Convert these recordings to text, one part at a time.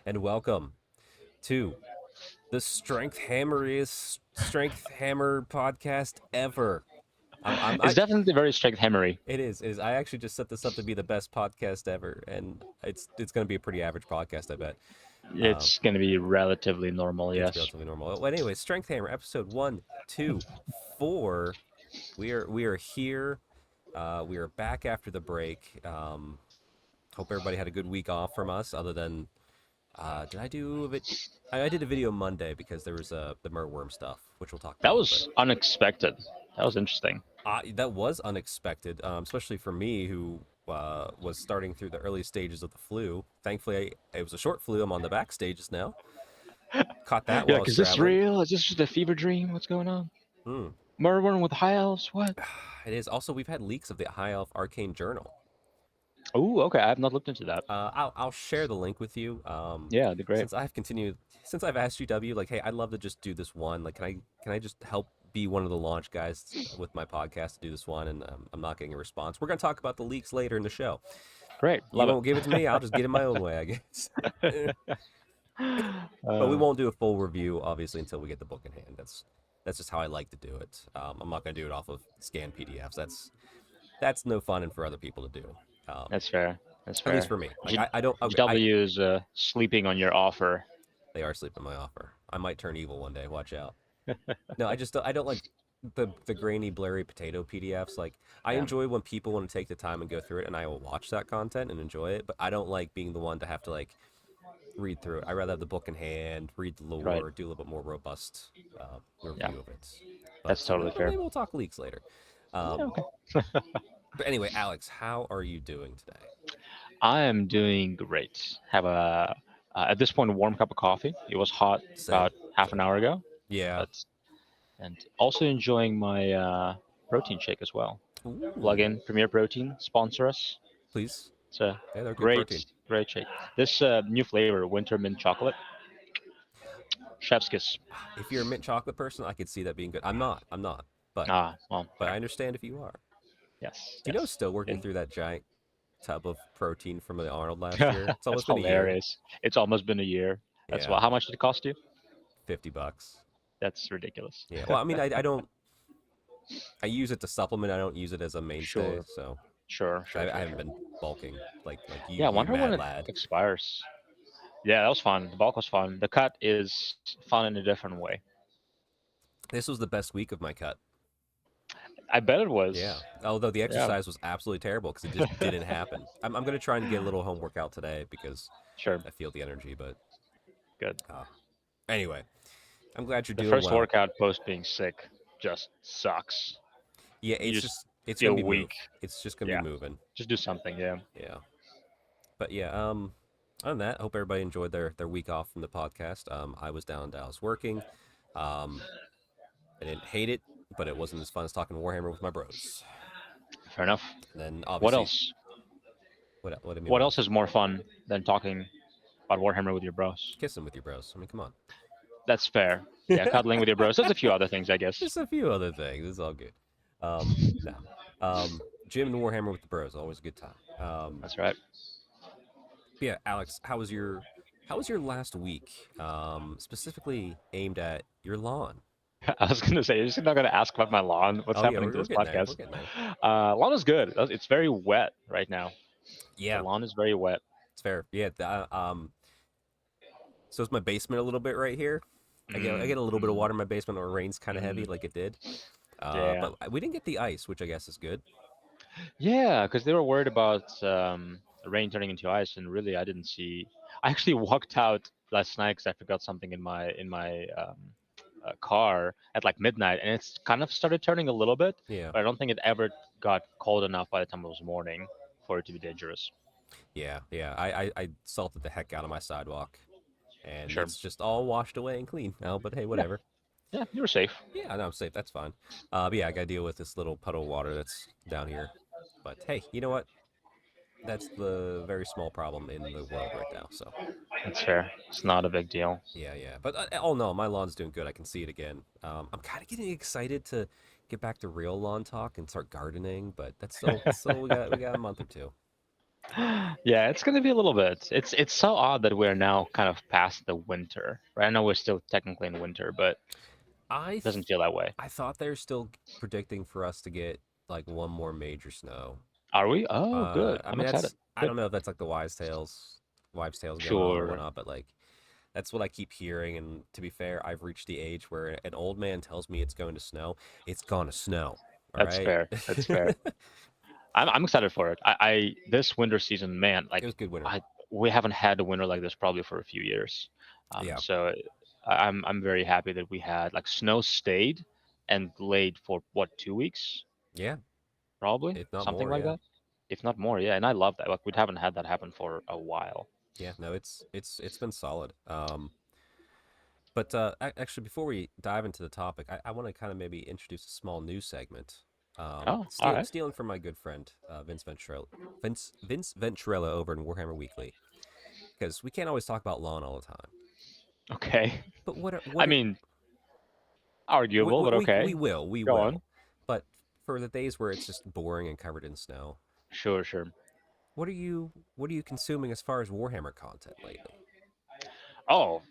and welcome to the Strength Hammer podcast ever. It's I. definitely very strength hammery. It is. It is. I actually just set this up to be the best podcast ever, and it's going to be a pretty average podcast, I bet. Um, It's going to be relatively normal, it's yes. relatively normal. Well, anyway, Strength Hammer episode 1, 2, 4. We are here. We are back after the break. Hope everybody had a good week off from us. Other than, did I do a bit? I did a video Monday because there was the Merworm stuff, which we'll talk about That a little bit. was unexpected. That was interesting. That was unexpected, especially for me who was starting through the early stages of the flu. Thankfully, it was a short flu. I'm on the back stages now. Caught that You're while I like, was is this traveling. real? Is this just a fever dream? What's going on? Hmm. Murder with high elves? What? It is. Also, we've had leaks of the High Elf Arcane Journal. Oh, okay. I have not looked into that. I'll share the link with you. Yeah, that'd be great. Since I've asked UW, like, hey, I'd love to just do this one. Like, can I just help be one of the launch guys with my podcast to do this one? And I'm not getting a response. We're gonna talk about the leaks later in the show. Great. You Love won't give it to me. I'll just get it my own way, I guess. it. But we won't do a full review, obviously, until we get the book in hand. That's just how I like to do it. I'm not gonna do it off of scanned PDFs. That's no fun and for other people to do. Um, That's fair. That's at least fair. for me. Like I don't. Okay, GW is sleeping on your offer. they are sleeping my offer. I might turn evil one day. Watch out. No, I don't like the grainy, blurry potato PDFs. Like I Yeah. enjoy when people want to take the time and go through it, and I will watch that content and enjoy it. But I don't like being the one to have to like read through it. I rather have the book in hand, read the Right. lore, do a little bit more robust Yeah. review of it. That's totally But fair. maybe we'll talk leaks later. Yeah, Um, okay. but anyway, Alex, how are you doing today? I am doing great. Have a at this point a warm cup of coffee. It was hot Same, about half an same. hour ago, Yeah. but and also enjoying my protein shake as well. Plug Ooh, in Premier Protein, sponsor us. please. It's a Yeah, they're good great, protein. great shake. This new flavor, winter mint chocolate, chef's kiss. If you're a mint chocolate person, I could see that being good. I'm not. I'm not. But Ah, well, but fair. I understand if you are. Yes, You know, yes. still working And through that giant tub of protein from the Arnold last year. It's that's almost been a year. hilarious. It's almost been a year. That's Yeah, why. How much did it cost you? $50. That's ridiculous. Yeah. Well, I mean, I don't. I use it to supplement. I don't use it as a mainstay. Sure, So sure, sure, I sure, haven't sure. been bulking like Yeah, I you wonder when mad it lad. expires. Yeah, that was fun. The bulk was fun. The cut is fun in a different way. This was the best week of my cut. I bet it Yeah. was. Although the Yeah, exercise was absolutely terrible because it just didn't happen. I'm gonna try and get a little homework out today because sure. I feel the energy. But Good. uh, anyway, I'm glad you're The doing first well. workout post being sick just sucks. Yeah, You just it's gonna feel be weak. It's just gonna be Yeah, moving. just do something. Yeah. Yeah. But yeah, other than that, I hope everybody enjoyed their week off from the podcast. I was down in Dallas working. Um, I didn't hate it, but it wasn't as fun as talking Warhammer with my bros. Fair enough. And then What obviously, else? what I mean, What what else else? is more fun than talking about Warhammer with your bros? Kissing with your bros. I mean, come on. That's fair. Yeah, cuddling with your bros. There's a few other things, I guess. There's a few other things. It's all good. No. Gym and Warhammer with the bros, always a good time. That's right. Yeah, Alex, how was your last week? Specifically aimed at your lawn. I was gonna say, you're just not gonna ask about my lawn. What's Oh yeah, happening to we're this getting there. We're podcast? getting there. Lawn is good. It's very wet right now. The Yeah, lawn is very wet. it's fair. Yeah. So it's my basement a little bit right here. I Mm, get a little bit of mm, water in my basement when it rains kind of heavy, mm. like it did. Yeah, But we didn't get the ice, which I guess is good. yeah, because they were worried about rain turning into ice, and really, I didn't see. I actually walked out last night because I forgot something in my car at like midnight, and it's kind of started turning a little bit, Yeah. but I don't think it ever got cold enough by the time it was morning for it to be dangerous. Yeah, yeah. I salted the heck out of my sidewalk, and Sure. it's just all washed away and clean now. But hey, Yeah, whatever. yeah, you were safe. Yeah, I know I'm safe. That's fine. But yeah, I got to deal with this little puddle of water that's down here. But hey, you know what? That's the very small problem in the world right now. So That's fair. It's not a big deal. yeah, yeah. But oh no, my lawn's doing good. I can see it again. I'm kind of getting excited to get back to real lawn talk and start gardening, but that's still we got a month or two. Yeah, it's gonna be a little bit. It's so odd that we're now kind of past the winter. Right? I know we're still technically in winter, but it I th- doesn't feel that way. I thought they're still predicting for us to get like one more major snow. Are we? Oh, good. I I'm mean excited. that's I Good. don't know if that's like the wives tales going on or Sure. whatnot, but like that's what I keep hearing. And to be fair, I've reached the age where an old man tells me it's going to snow. It's gonna snow. All That's right. fair. That's fair. I'm excited for it. I this winter season, man, It like was good winter. I we haven't had a winter like this probably for a few years. Yeah. So I'm very happy that we had like snow stayed and laid for what 2 weeks Yeah. probably If not something more. like Yeah. that, if not more. Yeah, and I love that. Like we haven't had that happen for a while. Yeah. No, it's been solid. But actually, before we dive into the topic, I want to kind of maybe introduce a small news segment. Oh, all right. Stealing from my good friend Vince Venturella over in Warhammer Weekly, because we can't always talk about lawn all the time. Okay. But I what are mean, arguable, but okay. we Go on. will. But for the days where it's just boring and covered in snow, Sure, sure. what are you consuming as far as Warhammer content lately? Oh,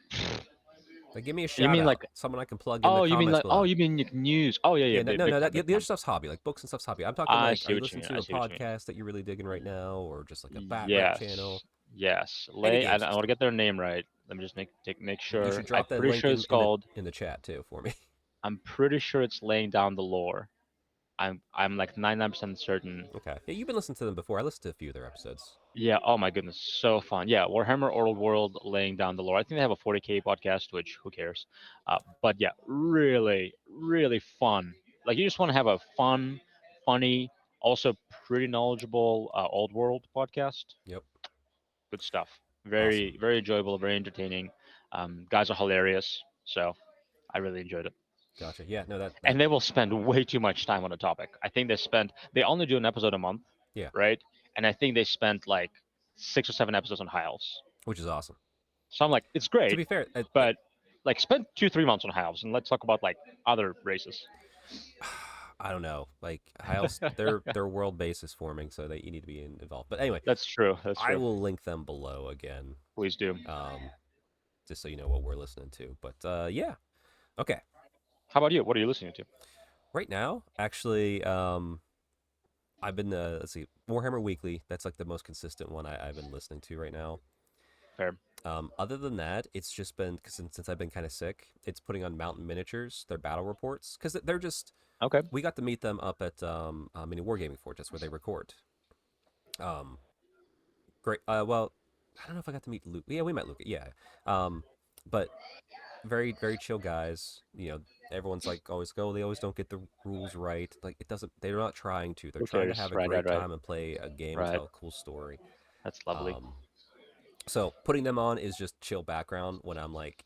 Like, give me a you shout mean out, like someone I can plug in the oh, you mean comments like oh, below. you mean like news? Oh yeah, yeah, Yeah, no, big, no, big no. time, That big the other time. stuff's hobby, like books and stuff's hobby. I'm talking I like, are see you what you listening mean. to I a see what you mean. podcast that you're really digging right now, or just like a bat rep channel? Yes, yes. Any Lay. game I want to system. get their name right. Let me just make You sure. should I'm drop that pretty link sure in it's called. in the chat too for me. I'm pretty sure it's laying down the lore. I'm like 99% certain. Okay. Yeah, you've been listening to them before. I listened to a few of their episodes. Yeah. Oh my goodness, so fun. Yeah. Warhammer Old World laying down the lore. I think they have a 40K podcast, which who cares? But yeah, really, really fun. Like you just want to have a fun, funny, also pretty knowledgeable Old World podcast. Yep. Good stuff. Awesome. Very, very enjoyable, very entertaining. Guys are hilarious, so I really enjoyed it. Gotcha. Yeah. No, that And they will spend way too much time on the topic. I think they only do an episode a month, yeah, right? And I think they spent like 6 or 7 episodes on high elves. which is awesome. So I'm like, it's To great, be fair, but like spend 2 3 months on high elves and let's talk about like other races. I don't know. Like Hiles, their world base is forming, so they you need to be involved. But anyway, That's true. That's I true. will link them below again, Please do. um, just so you know what we're listening to. But yeah, okay. How about you? What are you listening to? Right now, actually, I've been let's see, Warhammer Weekly. That's like the most consistent one I've been listening to right now. Fair. Other than that, it's just been cause since I've been kind of sick. It's putting on Mountain Miniatures, their battle reports, because they're just Okay. we got to meet them up at Mini Wargaming Forge. That's where they record. Um, great. Well, I don't know if I got to meet Luke. Yeah, we met Luke. Yeah. But very chill guys. You know, everyone's like always go. They always don't get the rules right. Like it doesn't. They're not trying to. They're Who trying to cares? have a Right, right, great right, time and play a game and right. tell a cool story. That's lovely. Um, so putting them on is just chill background when I'm like,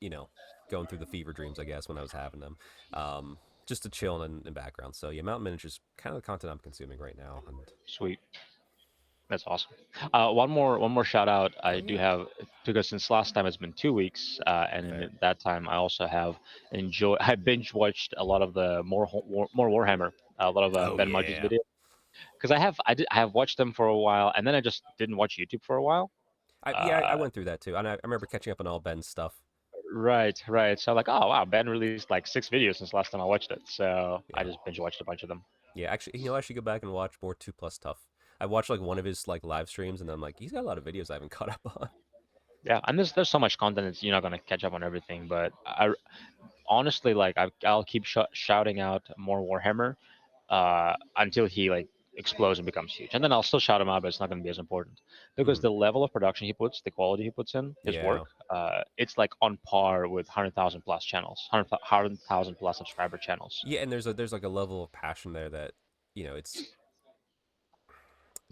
you know, going through the fever dreams. I guess when I was having them. Just to chill in background. So yeah, Mountain Miniatures kind of the content I'm consuming right now. And Sweet. That's awesome. One more shout out. oh I do yeah, have because since last time it's been 2 weeks, and fair. in that time I also have enjoy. I binge watched a lot of the more Warhammer, a lot of Oh Ben Margie's yeah. videos because I have watched them for a while, and then I just didn't watch YouTube for a while. I Uh, went through that too, and I remember catching up on all Ben's stuff. right, right. So I'm like, oh wow, Ben released like 6 videos since last time I watched it, so I Yeah, just binge watched a bunch of them. yeah. Actually, I should go back and watch more 2 plus stuff. I watched like one of his like live streams, and I'm like, he's got a lot of videos I haven't caught up on. Yeah, and there's so much content, it's, you're not gonna catch up on everything, but I honestly like I'll keep shouting out more Warhammer until he like explodes and becomes huge, and then I'll still shout him out, but it's not going to be as important because Hmm. the level of production he puts, the quality he puts in his Yeah, work, it's like on par with 100,000 plus channels, 100,000 plus subscriber channels. yeah. And there's like a level of passion there that it's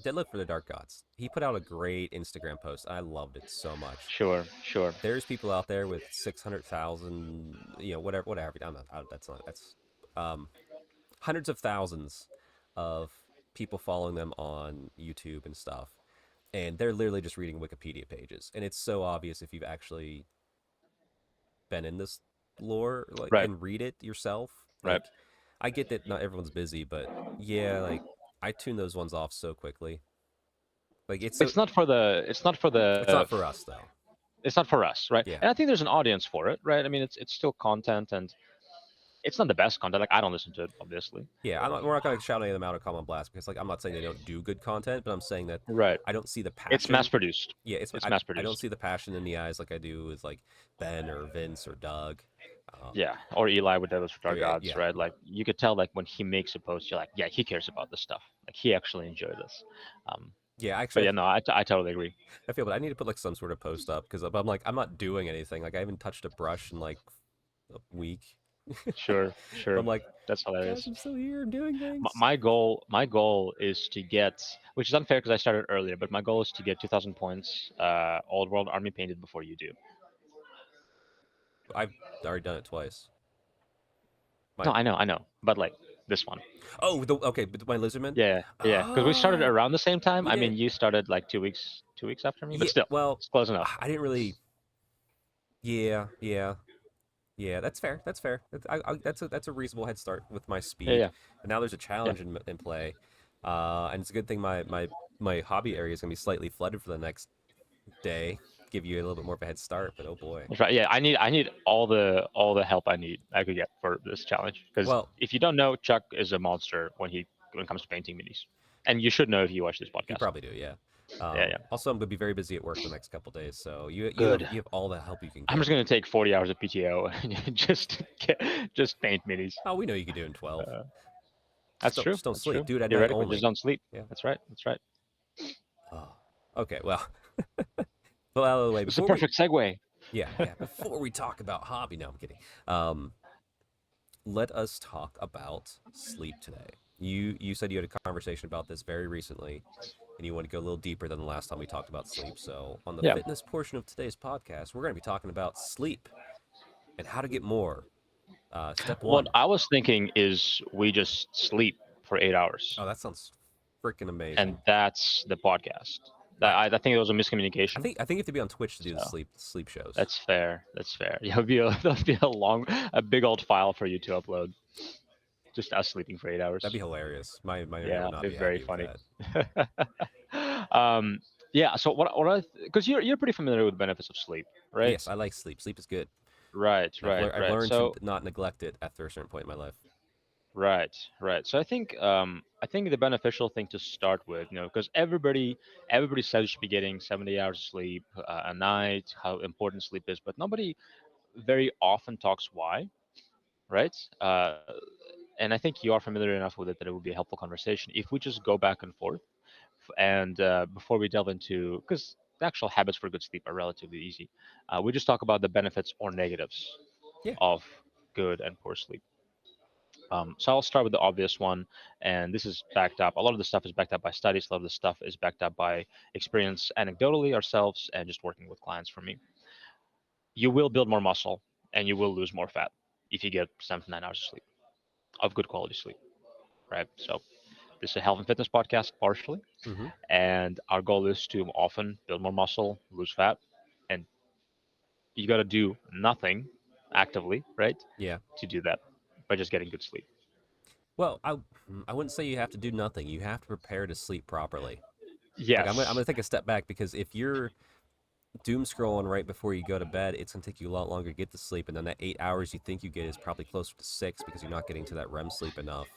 Deadlift for the Dark Gods. He put out a great Instagram post. I loved it so much. Sure, sure. There's people out there with 600,000, whatever. I'm not. That's not. That's um, hundreds of thousands of people following them on YouTube and stuff, and they're literally just reading Wikipedia pages, and it's so obvious if you've actually been in this lore, like, Right, and read it yourself. right. Like, I get that not everyone's busy, but yeah, like I tune those ones off so quickly. Like it's so It's not for the. It's not for it's the. not for us though. It's not for us, right? Yeah. And I think there's an audience for it, right? I mean, it's still content, and it's not the best content. Like I don't listen to it, obviously. Yeah, we're not going to shout any of them out or call them on blast because, like, I'm not saying they don't do good content, but I'm saying that Right. I don't see the It's mass passion. produced. Yeah, It's mass I don't produced. see the passion in the eyes like I do with like Ben or Vince or Doug. Um, Yeah. Or Eli with Devils for Dark yeah, Gods, yeah, right? Like you could tell, like when he makes a post, you're like, yeah, he cares about this stuff. Like he actually enjoyed this. Um, yeah. but Actually, yeah, no, I totally agree. I feel, but I need to put like some sort of post up because I'm like I'm not doing anything. Like I haven't touched a brush in like a week. Sure, But sure. I'm like, That's guys, hilarious. I'm still here. I'm doing things. My goal is to get, which is unfair because I started earlier, but my goal is to get 2,000 points, Old World Army painted before you do. I've already done it twice. My No, I know, but like this one. okay, but my lizardman. Yeah, yeah, because we started Oh, around the same time. we I mean, did. you started like 2 weeks after me, but Yeah. still, Well, it's close enough. I didn't really. Yeah, yeah. Yeah, that's fair. That's fair. That's a reasonable head start with my Yeah, speed. yeah, And now there's a yeah. challenge in play, and it's a good thing my hobby area is gonna be slightly flooded for the next day, give you a little bit more of a head start. But oh boy. That's right. Yeah, I need all the help I could get for this challenge because Well, if you don't know, Chuck is a monster when it comes to painting minis, and you should know if you watch this you podcast. probably do, yeah. Yeah, yeah. Also, I'm gonna be very busy at work the next couple days, so Good. you have all the help you can I'm get. just gonna take 40 hours of PTO and just paint minis. Oh, we know you can do it in 12. Uh, that's true. Just don't That's sleep. true. Do it at night Theoretically, just only. don't sleep. Yeah. That's right. That's right. Oh. Okay. Well, well, out of the way It's a before we. perfect segue. Yeah. Before we talk about hobby, no, I'm kidding. Um, let us talk about sleep today. You said you had a conversation about this very recently, and you want to go a little deeper than the last time we talked about sleep. So on the Yeah. fitness portion of today's podcast, we're going to be talking about sleep and how to get more. Step What one. I was thinking is we just sleep for 8 hours, Oh, that sounds freaking and amazing. that's the podcast. I, I think it was a miscommunication. I think you have to be on Twitch to do the So sleep shows. that's fair. That's fair. Yeah, that'll be a big old file for you to upload. Just us sleeping for eight That'd hours. be hilarious. My internet Yeah, would not it'd be be very happy with funny. that. um, yeah. So what I because you're pretty familiar with the benefits of sleep, right? Yes, I like sleep. Sleep is good. Right, right, I've right. learned to So not neglect it after a certain point in my life. right, right. So I think the beneficial thing to start with, because everybody says you should be getting 70 hours of sleep a night, how important sleep is, but nobody very often talks why, right? And I think you are familiar enough with it that it would be a helpful conversation if we just go back and forth. And before we delve into, because the actual habits for good sleep are relatively easy, we just talk about the benefits or negatives Yeah. of good and poor sleep. So I'll start with the obvious one, and this is backed up. A lot of the stuff is backed up by studies. A lot of the stuff is backed up by experience anecdotally ourselves and just working with clients. For me, you will build more muscle and you will lose more fat if you get 7 to 9 hours of sleep, of good quality sleep, right? So this is a health and fitness podcast partially, Mm-hmm. and our goal is to often build more muscle, lose fat, and you got to do nothing actively, right, Yeah. to do that by just getting good sleep. Well, I wouldn't say you have to do nothing. You have to prepare to sleep properly. Like I'm Yes. gonna take a step back because if you're doom scrolling right before you go to bed, it's gonna take you a lot longer to get to sleep, and then that 8 hours you think you get is probably closer to 6 because you're not getting to that REM sleep enough.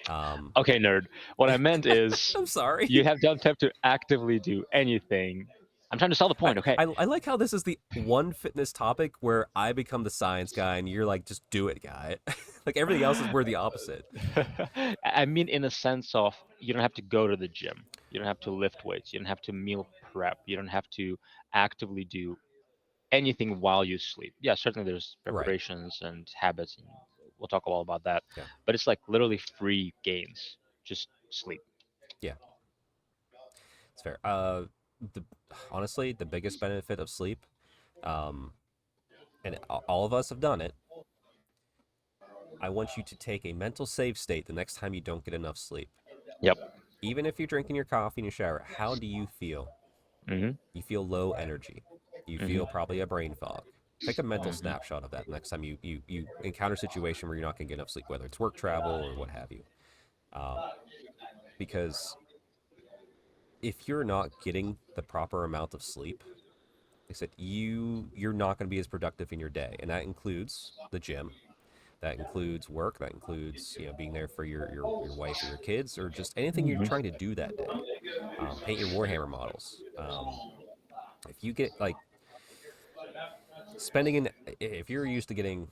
Um, Okay, nerd. What I meant is I'm sorry. you don't have to actively do anything. I'm trying to sell the point, okay? I like how this is the one fitness topic where I become the science guy and you're like, just do it, guy. Like everything else is we're the opposite. I mean, in a sense of you don't have to go to the gym. You don't have to lift weights. You don't have to meal prep. You don't have to actively do anything while you sleep. Yeah, certainly there's Right. preparations and habits, and we'll talk all about that. Yeah. But it's like literally free gains. Just sleep. Yeah. It's fair. The honestly, the biggest benefit of sleep, um, and all of us have done it. I want you to take a mental save state the next time you don't get enough sleep. Yep. Even if you're drinking your coffee in your shower, how do you feel? Mhm. You feel low energy. You Mhm. feel probably a brain fog. Take a mental Mhm. snapshot of that next time you encounter a situation where you're not going to get enough sleep, whether it's work travel or what have you. Um, because if you're not getting the proper amount of sleep, like I said, you're not going to be as productive in your day, and that includes the gym, that includes work, that includes being there for your wife or your kids, or just anything you're Mhm. trying to do that day. Paint your Warhammer models. If you get like spending in, if you're used to getting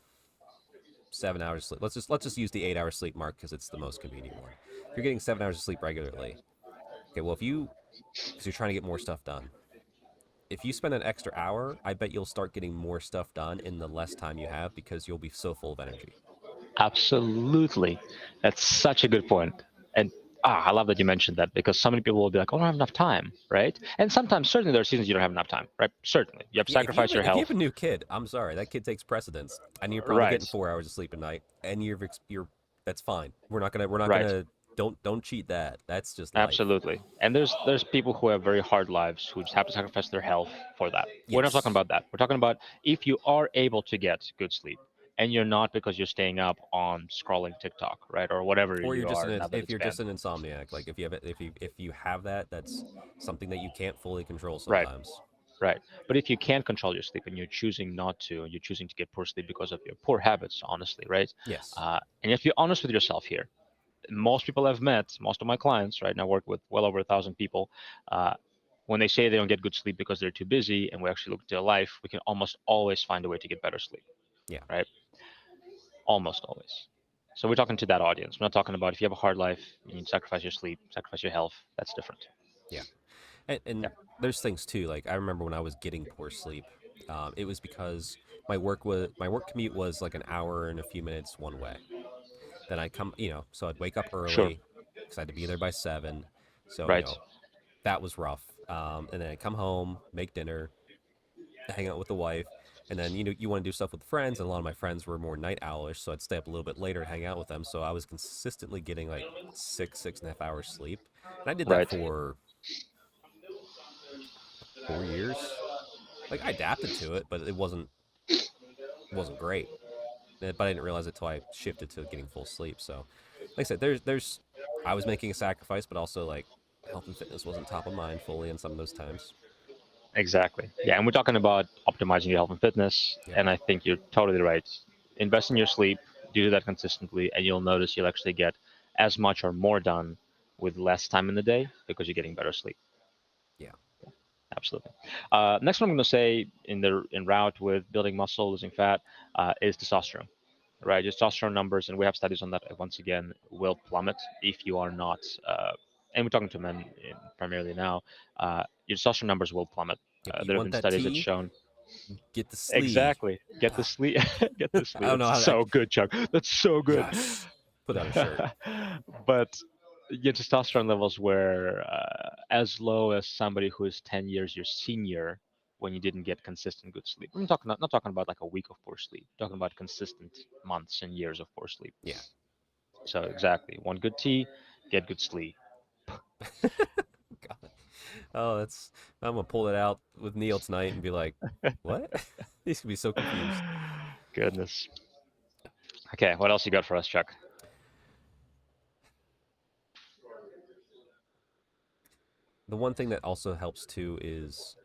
7 hours of sleep, let's just use the 8 hour sleep mark because it's the most convenient one. If you're getting 7 hours of sleep regularly, okay, well if you because you're trying to get more stuff done. If you spend an extra hour, I bet you'll start getting more stuff done in the less time you have because you'll be so full of energy. Absolutely. That's such a good point. And I love that you mentioned that because so many people will be like, oh, I don't have enough time, right? And sometimes, certainly, there are seasons you don't have enough time, right? Certainly. You have to Yeah, sacrifice your if you have health. a new kid, I'm sorry, that kid takes precedence, and you're probably Right, getting 4 hours of sleep a night, and you're that's fine. We're not right. gonna don't cheat that. That's just life. Absolutely. And there's people who have very hard lives who just have to sacrifice their health for that. We're not talking Yes, about that. We're talking about if you are able to get good sleep and you're not because you're staying up on scrolling TikTok, right? Or whatever or you are now that if it's you're banned. just an insomniac, like if you have that, that's something that you can't fully control Right. sometimes. Right. But if you can control your sleep and you're choosing not to, and you're choosing to get poor sleep because of your poor habits, honestly, right? Yes, And you have to be honest with yourself here. Most people I've met, most of my clients, right now, work with well over 1,000 people. Uh, when they say they don't get good sleep because they're too busy, and we actually look at their life, we can almost always find a way to get better sleep, yeah, right? Almost always. So we're talking to that audience. We're not talking about if you have a hard life, you need to sacrifice your sleep, sacrifice your health. That's different. yeah. And Yeah. there's things too. Like I remember when I was getting poor sleep, it was because my work commute was like an hour and a few minutes one way. Then I'd come, so I'd wake up Sure. early because I had to be there by 7. So Right. that was rough. And then I'd come home, make dinner, hang out with the wife, and then you want to do stuff with friends. And a lot of my friends were more night owlish, so I'd stay up a little bit later and hang out with them. So I was consistently getting like 6.5 hours sleep, and I did that Right. for 4 years. Like I adapted to it, but it wasn't great. But I didn't realize it till I shifted to getting full sleep. So, like I said, there's I was making a sacrifice, but also like health and fitness wasn't top of mind fully in some of those times. Exactly. Yeah, and we're talking about optimizing your health and fitness, Yep. and I think you're totally right. Invest in your sleep, do that consistently, and you'll notice you'll actually get as much or more done with less time in the day because you're getting better sleep. Yeah. Absolutely. Next one I'm going to say in route with building muscle, losing fat, is testosterone. Right, your testosterone numbers, and we have studies on that. Once again, will plummet if you are not. And we're talking to men primarily now. Your testosterone numbers will plummet. Yep. You There have want been that studies that T? shown Get the slee. exactly. Get the Ah, sleep. Get the I sleep. don't know That's how. so good, Chuck. That's so good. Yes. Put on a shirt. But your testosterone levels were as low as somebody who is 10 years your senior when you didn't get consistent good sleep. I'm talking not talking about like a week of poor sleep. I'm talking about consistent months and years of poor sleep. Yeah. So exactly, one good tea, get good sleep. God. Oh, that's. I'm gonna pull it out with Neil tonight and be like, "What?" He's gonna be so confused. Goodness. Okay, what else you got for us, Chuck? The one thing that also helps too is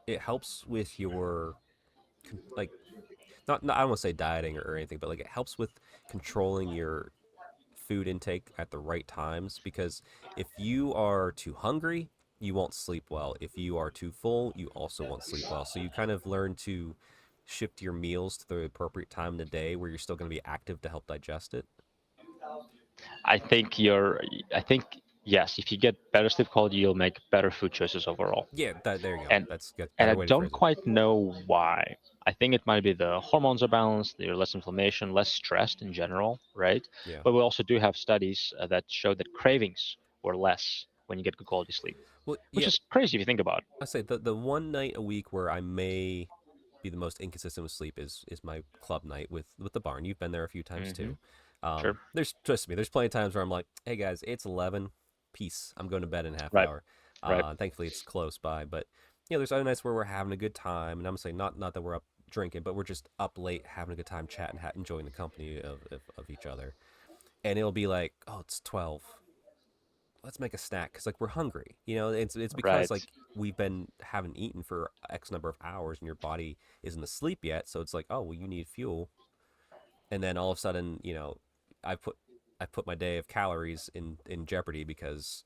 it helps with your like not I don't want to say dieting or anything, but like it helps with controlling your food intake at the right times because if you are too hungry, you won't sleep well. If you are too full, you also won't sleep well. So you kind of learn to shift your meals to the appropriate time in the day where you're still going to be active to help digest it. I think you're. I think yes. If you get better sleep quality, you'll make better food choices overall. Yeah, there you go. And That's a and better I way to don't phrase it. quite know why. I think it might be the hormones are balanced. There's less inflammation, less stressed in general, right? Yeah. But we also do have studies that show that cravings were less when you get good quality sleep, Well, which yeah, is crazy if you think about I say the one night a week where I may be the most inconsistent with sleep is my club night with the barn. You've been there a few times it. too. Sure. There's trust me, there's plenty of times where I'm like, hey guys, it's 11. Peace. I'm going to bed in a half Right. hour. Right. Thankfully it's close by, but there's other nights where we're having a good time, and I'm saying not that we're up drinking, but we're just up late having a good time chatting, enjoying the company of each other. And it'll be like, oh, it's 12. let's make a snack because like we're hungry. It's because Right. like we've been haven't eaten for X number of hours and your body isn't asleep yet. So it's like, oh well, you need fuel, and then all of a sudden, I put I put my day of calories in jeopardy because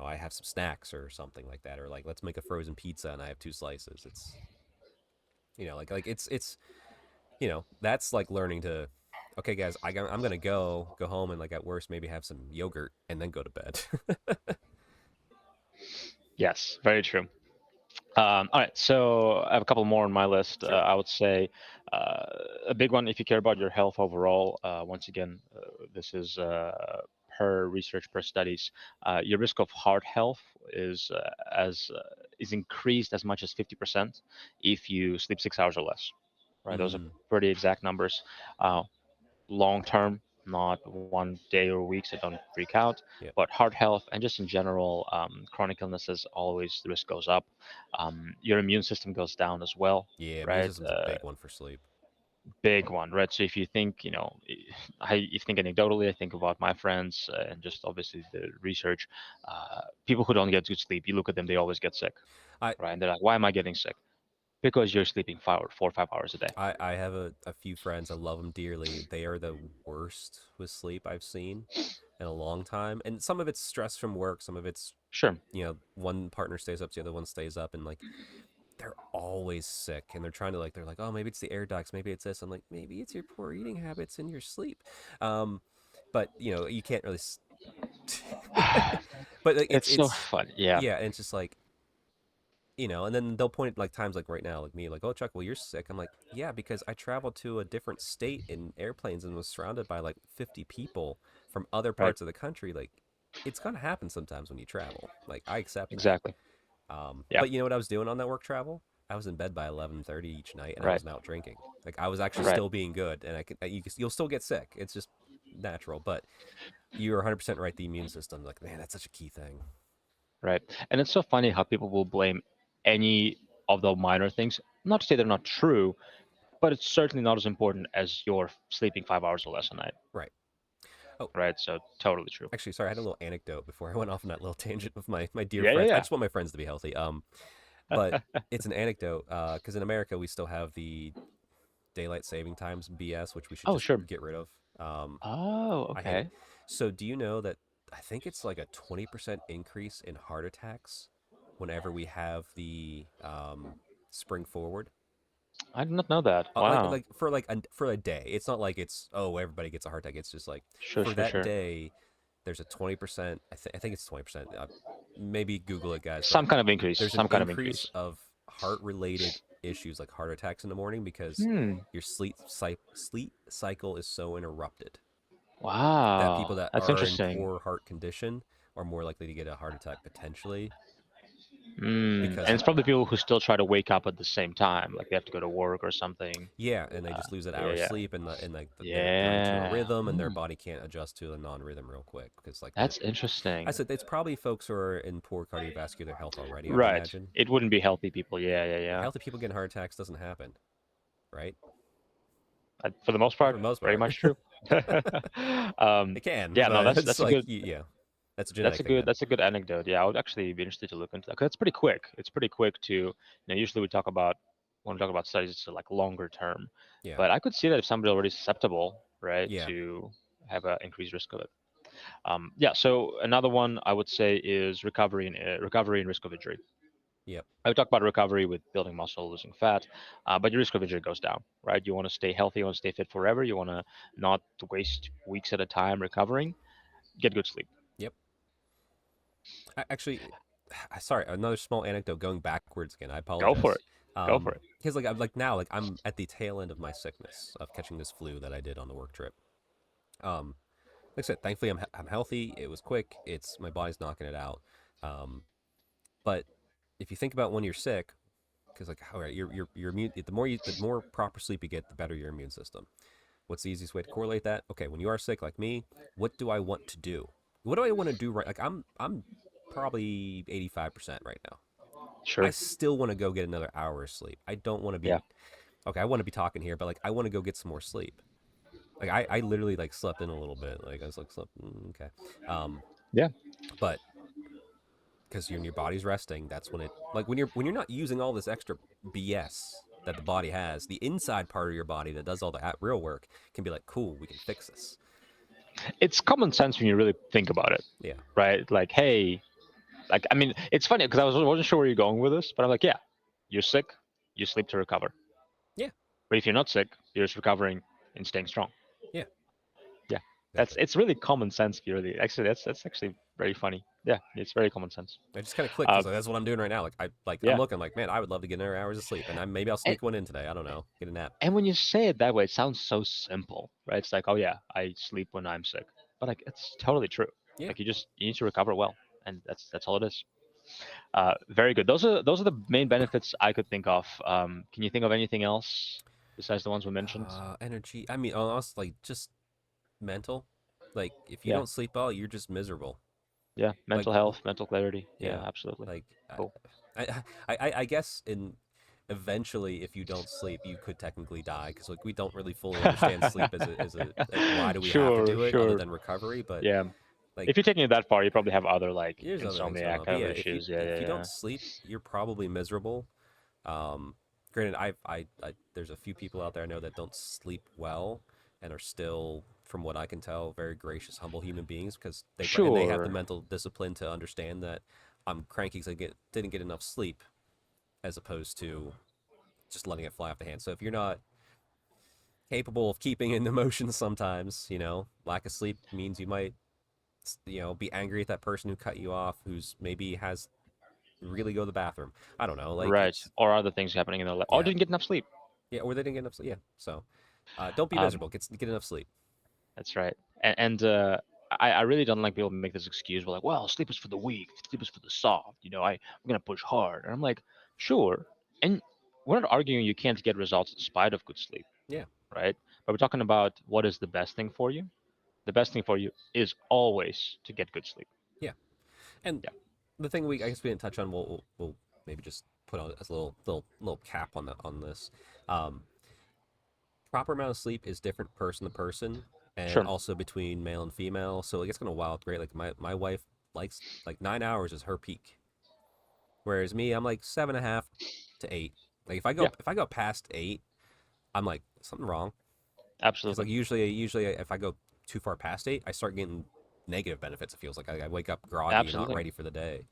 I have some snacks or something like that, or like let's make a frozen pizza and I have two slices. It's it's that's like learning to. Okay, guys, I'm gonna go home and like at worst maybe have some yogurt and then go to bed. Yes, very true. All right, so I have a couple more on my list. Sure. I would say uh, a big one if you care about your health overall. Once again, this is per research, per studies. Your risk of heart health as is increased as much as 50% if you sleep 6 hours or less. Right, those are Mm, pretty exact numbers. Uh, Long term, not one day or week, so don't freak out. yep. But heart health and just in general, chronic illnesses, always the risk goes up. Your immune system goes down as well, Yeah, immune right? system's a big one for sleep. Big one, right? So if you think, if you think anecdotally, I think about my friends and just obviously the research, people who don't get good sleep, you look at them, they always get sick, I right? And they're like, why am I getting sick? Because you're sleeping 4 or 5 hours a day. I have a few friends. I love them dearly. They are the worst with sleep I've seen in a long time. And some of it's stress from work. Some of it's Sure, one partner stays up, the other one stays up, and like they're always sick. And they're trying to like they're like, oh, maybe it's the air ducts, maybe it's this. I'm like, maybe it's your poor eating habits and your sleep. Um, but you can't really. But like, it's so it's fun. Yeah, yeah, and it's just like and then they'll point at like times like right now, like me, like, oh Chuck, well you're sick. I'm like, yeah, because I traveled to a different state in airplanes and was surrounded by like 50 people from other right. parts of the country. Like, it's gonna happen sometimes when you travel. Like, I accept that. Exactly. Yeah. But you know what I was doing on that work travel? I was in bed by 11:30 each night, and I Right. wasn't out drinking. Like, I was actually Right. still being good, and you'll still get sick. It's just natural. But you're 100% right. The immune system, like, man, that's such a key thing. Right. And it's so funny how people will blame any of the minor things. Not to say they're not true, but it's certainly not as important as your sleeping 5 hours or less a night. Right. Oh, Right. So totally true. actually, sorry, I had a little anecdote before I went off on that little tangent with my dear Yeah. friends. I Yeah. just want my friends to be healthy. But it's an anecdote because in America we still have the daylight saving times BS, which we should Oh, just sure. get rid of. Oh, I hate it. okay. So do you know that I think it's like a 20% increase in heart attacks whenever we have the spring forward? I did not know that. Like Wow. like for a day. It's not like it's oh everybody gets a heart attack. It's just like Sure. for Sure. that Sure. day, there's a 20%. I think it's 20%. Maybe Google it, guys. But Some kind of increase. there's an Some kind of increase increase. of heart related issues like heart attacks in the morning because Hmm. your sleep cycle is so interrupted that people Wow. that That's are in interesting. poor heart condition are more likely to get a heart attack potentially Hmm. because And it's probably people who still try to wake up at the same time, like they have to go to work or something. yeah, and they just lose that Yeah. hour's Yeah. sleep and like they're into a Yeah. rhythm and their Hmm. body can't adjust to a non-rhythm real quick because like the That's I interesting. said it's probably folks who are in poor cardiovascular health already, I would Right. imagine. It wouldn't be healthy people. Yeah, yeah, yeah. Healthy people getting heart attacks doesn't happen, right? For the most For part, the most very part. much true. um, It can, yeah, no, but it's that's a like good yeah, that's a genetic thing then. that's a good anecdote. Yeah, I would actually be interested to look into that 'cause it's pretty quick. It's pretty quick to usually we talk about when we talk about studies, it's like longer term, Yeah, but I could see that if somebody already susceptible, right, yeah, to have an increased risk of it. Yeah. So another one I would say is recovery and risk of injury. yep, I would talk about recovery with building muscle, losing fat, but your risk of injury goes down, right? You want to stay healthy, you want to stay fit forever, you want to not waste weeks at a time recovering, get good sleep. yep. Actually, sorry, another small anecdote going backwards again. I Go for apologize. it. Go for it. Because like I'm like now like I'm at the tail end of my sickness of catching this flu that I did on the work trip. Um, like I said, thankfully I'm healthy. It was quick. It's my body's knocking it out. Um, but if you think about when you're sick, because like how your immune the more proper sleep you get, the better your immune system. What's the easiest way to correlate that? Okay, when you are sick like me, what do I want to do? What do I want to do right? Like I'm probably 85% right now. I Sure. still want to go get another hour of sleep. I don't want to be Yeah. okay. I want to be talking here, but like I want to go get some more sleep. Like I literally like slept in a little bit. Like I was like slept okay. Yeah. But because your body's resting, that's when it like when you're not using all this extra BS that the body has, the inside part of your body that does all the real work can be like, cool, we can fix this. It's common sense when you really think about it, Yeah, right? Like, hey, like, I mean, it's funny because wasn't sure where you're going with this, but I'm like, yeah, you're sick, you sleep to recover. yeah, But if you're not sick, you're just recovering and staying strong. yeah, Yeah, exactly. it's really common sense. If you really actually, that's actually very funny. Yeah, it's very common sense. I just kind of clicked Uh, because like, that's what I'm doing right now. I'm yeah, looking like, man, I would love to get an hours of sleep, and maybe I'll and sneak one in today. I don't know, get a nap. and when you say it that way, it sounds so simple, right? It's like, oh yeah, I sleep when I'm sick, but like it's totally true. Yeah. Like you need to recover well, and that's all it is. Very good. Those are the main benefits I could think of. Can you think of anything else besides the ones we mentioned? Energy. I mean, honestly, like just mental. Like if you Yeah, don't sleep well, you're just miserable. yeah. Like Mental health, mental clarity. Yeah, yeah, absolutely. like Cool. I guess in eventually if you don't sleep you could technically die because like we don't really fully understand sleep as a why do we have to Sure, do it other sure. than recovery, but Yeah. like If you're taking it that far, you probably have other like there's other things going insomnia on. But kind of yeah, issues. Yeah, if yeah, you don't yeah. sleep you're probably miserable. um Granted, I there's a few people out there I know that don't sleep well and are still, from what I can tell, very gracious, humble human beings because they have the Sure. mental discipline to understand that I'm cranky because didn't get enough sleep, as opposed to just letting it fly off the hand. So if you're not capable of keeping in emotions sometimes, lack of sleep means you might, be angry at that person who cut you off, who's maybe has really go to the bathroom. I don't know. Like Right. it's, Or other things happening in their life. Or yeah. didn't get enough sleep. Yeah. Or they didn't get enough sleep. Yeah. So don't be Um, miserable. Get enough sleep. that's right. And I really don't like people make this excuse. We're like, well, sleep is for the weak. Sleep is for the soft. I'm gonna push hard. And I'm like, sure. And we're not arguing you can't get results in spite of good sleep, Yeah. right? But we're talking about what is the best thing for you. The best thing for you is always to get good sleep. Yeah. And Yeah, the thing I guess we didn't touch on, we'll maybe just put on as a little cap on this. Um, Proper amount of sleep is different person to person, and sure. also between male and female. So like it's gonna wild great. Like my wife likes like 9 hours is her peak, whereas me I'm like 7.5 to 8. Like Yeah, if I go past 8, I'm like something wrong because absolutely. like usually if I go too far past 8, I start getting negative benefits. It feels like I wake up groggy and not Absolutely. ready for the day.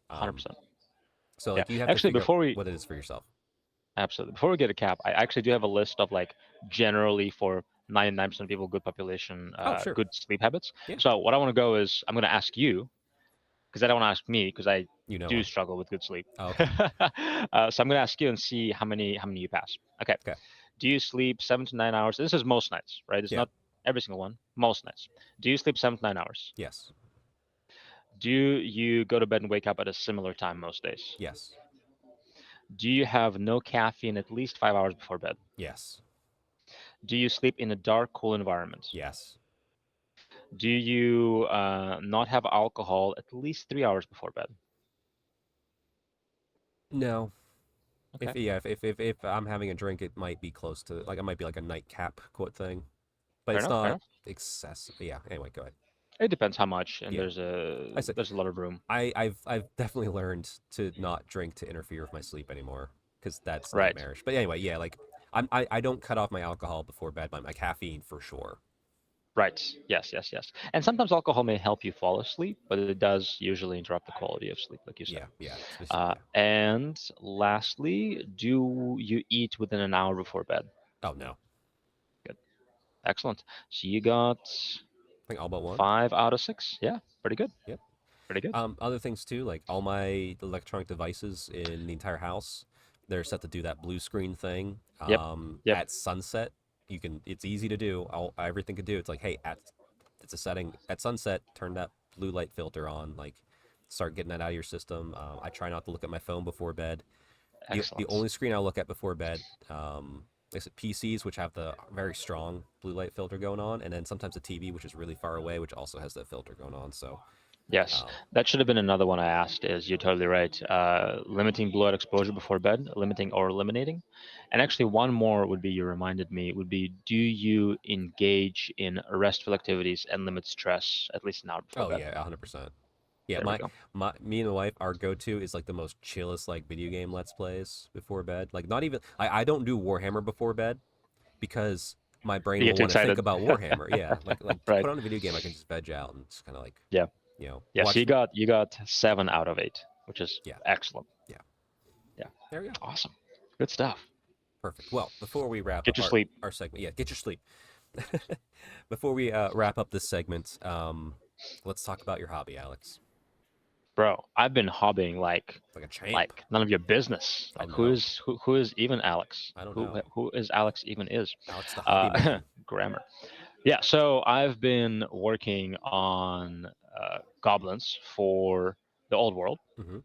Um, 100%. so Yeah. like you have to Actually, figure out before we what it is for yourself. absolutely before we get a cap, I actually do have a list of like generally for 99% of people, good population, Oh sure, good sleep habits. yeah, So what I want to go is I'm going to ask you because I don't want to ask me because I you know do one. struggle with good sleep. Oh, okay, So I'm going to ask you and see how many you pass. Okay. okay, Do you sleep 7 to 9 hours? This is most nights, right? It's yeah, not every single one. Most nights. Do you sleep 7 to 9 hours? yes, Do you go to bed and wake up at a similar time most days? yes, Do you have no caffeine at least 5 hours before bed? yes, Do you sleep in a dark, cool environment? yes. Do you not have alcohol at least 3 hours before bed? No. Okay, If I'm having a drink, it might be close to like it might be like a nightcap quote thing, but fair it's enough. Fair not enough. excessive. Yeah. Anyway, go ahead. It depends how much, and Yeah. there's a I said there's a lot of room. I've definitely learned to not drink to interfere with my sleep anymore because that's Right. nightmarish. But anyway, yeah, like I don't cut off my alcohol before bed, but my caffeine for sure. Right. Yes. Yes. Yes. And sometimes alcohol may help you fall asleep, but it does usually interrupt the quality of sleep, like you said. Yeah, yeah, yeah. And lastly, do you eat within an hour before bed? Oh no, Good. Excellent. So you got I think all but one. 5 out of 6. Yeah. Pretty good. Yep. Pretty good. Other things too, like all my electronic devices in the entire house, they're set to do that blue screen thing. Yep. Yep. At sunset, it's easy to do. Everything can do. It's like, hey, it's a setting at sunset. Turn that blue light filter on. Like, start getting that out of your system. I try not to look at my phone before bed. The Excellent. only screen I'll look at before bed, is PCs, which have the very strong blue light filter going on, and then sometimes the TV, which is really far away, which also has that filter going on. So Yes, Um, that should have been another one I asked. Is you're totally right. Limiting blue light exposure before bed, limiting or eliminating, and actually one more would be you reminded me would be do you engage in restful activities and limit stress at least an hour before oh bed? yeah, 100%. Yeah, There we go. me and the wife, our go-to is like the most chillest like video game let's plays before bed. Like not even I don't do Warhammer before bed because my brain You get will too want to think excited, about Warhammer. Yeah, like right? put on a video game, I can just veg out and just kind of like Yeah. Yes, watch. you got 7 out of 8, which is Yeah, excellent. yeah. Yeah, There we go. awesome, good stuff. Perfect. Well, before we wrap Get up your sleep, our segment, yeah, get your sleep. Before we wrap up this segment, let's talk about your hobby, Alex. bro. I've been hobbying Like a champ. like none of your business. I Like who know. is who is even Alex? I don't Who know. who is Alex even is? Alex the hobby man. Grammar. Yeah. So I've been working on goblins for the old world. Hmm.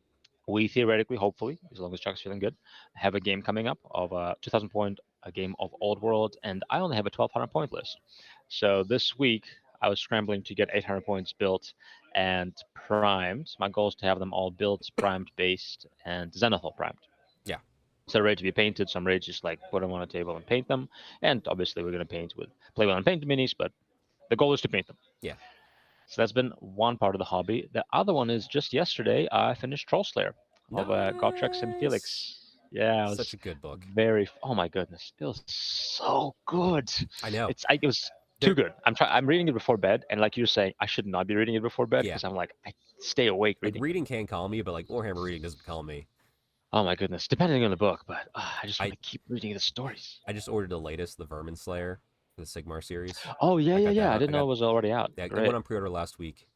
We theoretically, hopefully, as long as Chuck's feeling good, have a game coming up of a 2,000 point a game of old world, and I only have a 1,200 point list. So this week I was scrambling to get 800 points built and primed. My goal is to have them all built, primed, based, and Zenithal primed. Yeah. So they're ready to be painted. So I'm ready to just like put them on a table and paint them. And obviously we're gonna play well and paint the minis, but the goal is to paint them. Yeah. So that's been one part of the hobby. The other one is just yesterday I finished Troll Slayer of Gotrek and Nice. Felix. Yeah, it Such was a good book. very. Oh my goodness, it was so good. I know. It was too There. good. I'm reading it before bed, and like you're saying, I should not be reading it before bed Yeah. because I'm like I stay awake Like reading it. reading can calm me, but like Warhammer reading doesn't calm me. Oh my goodness, depending on the book, but I just want I to keep reading the stories. I just ordered the latest, the Vermin Slayer, for the Sigmar series. Oh yeah, I yeah, got that. yeah. I didn't I know got. it was already out. Yeah, it went Great. on pre-order last week,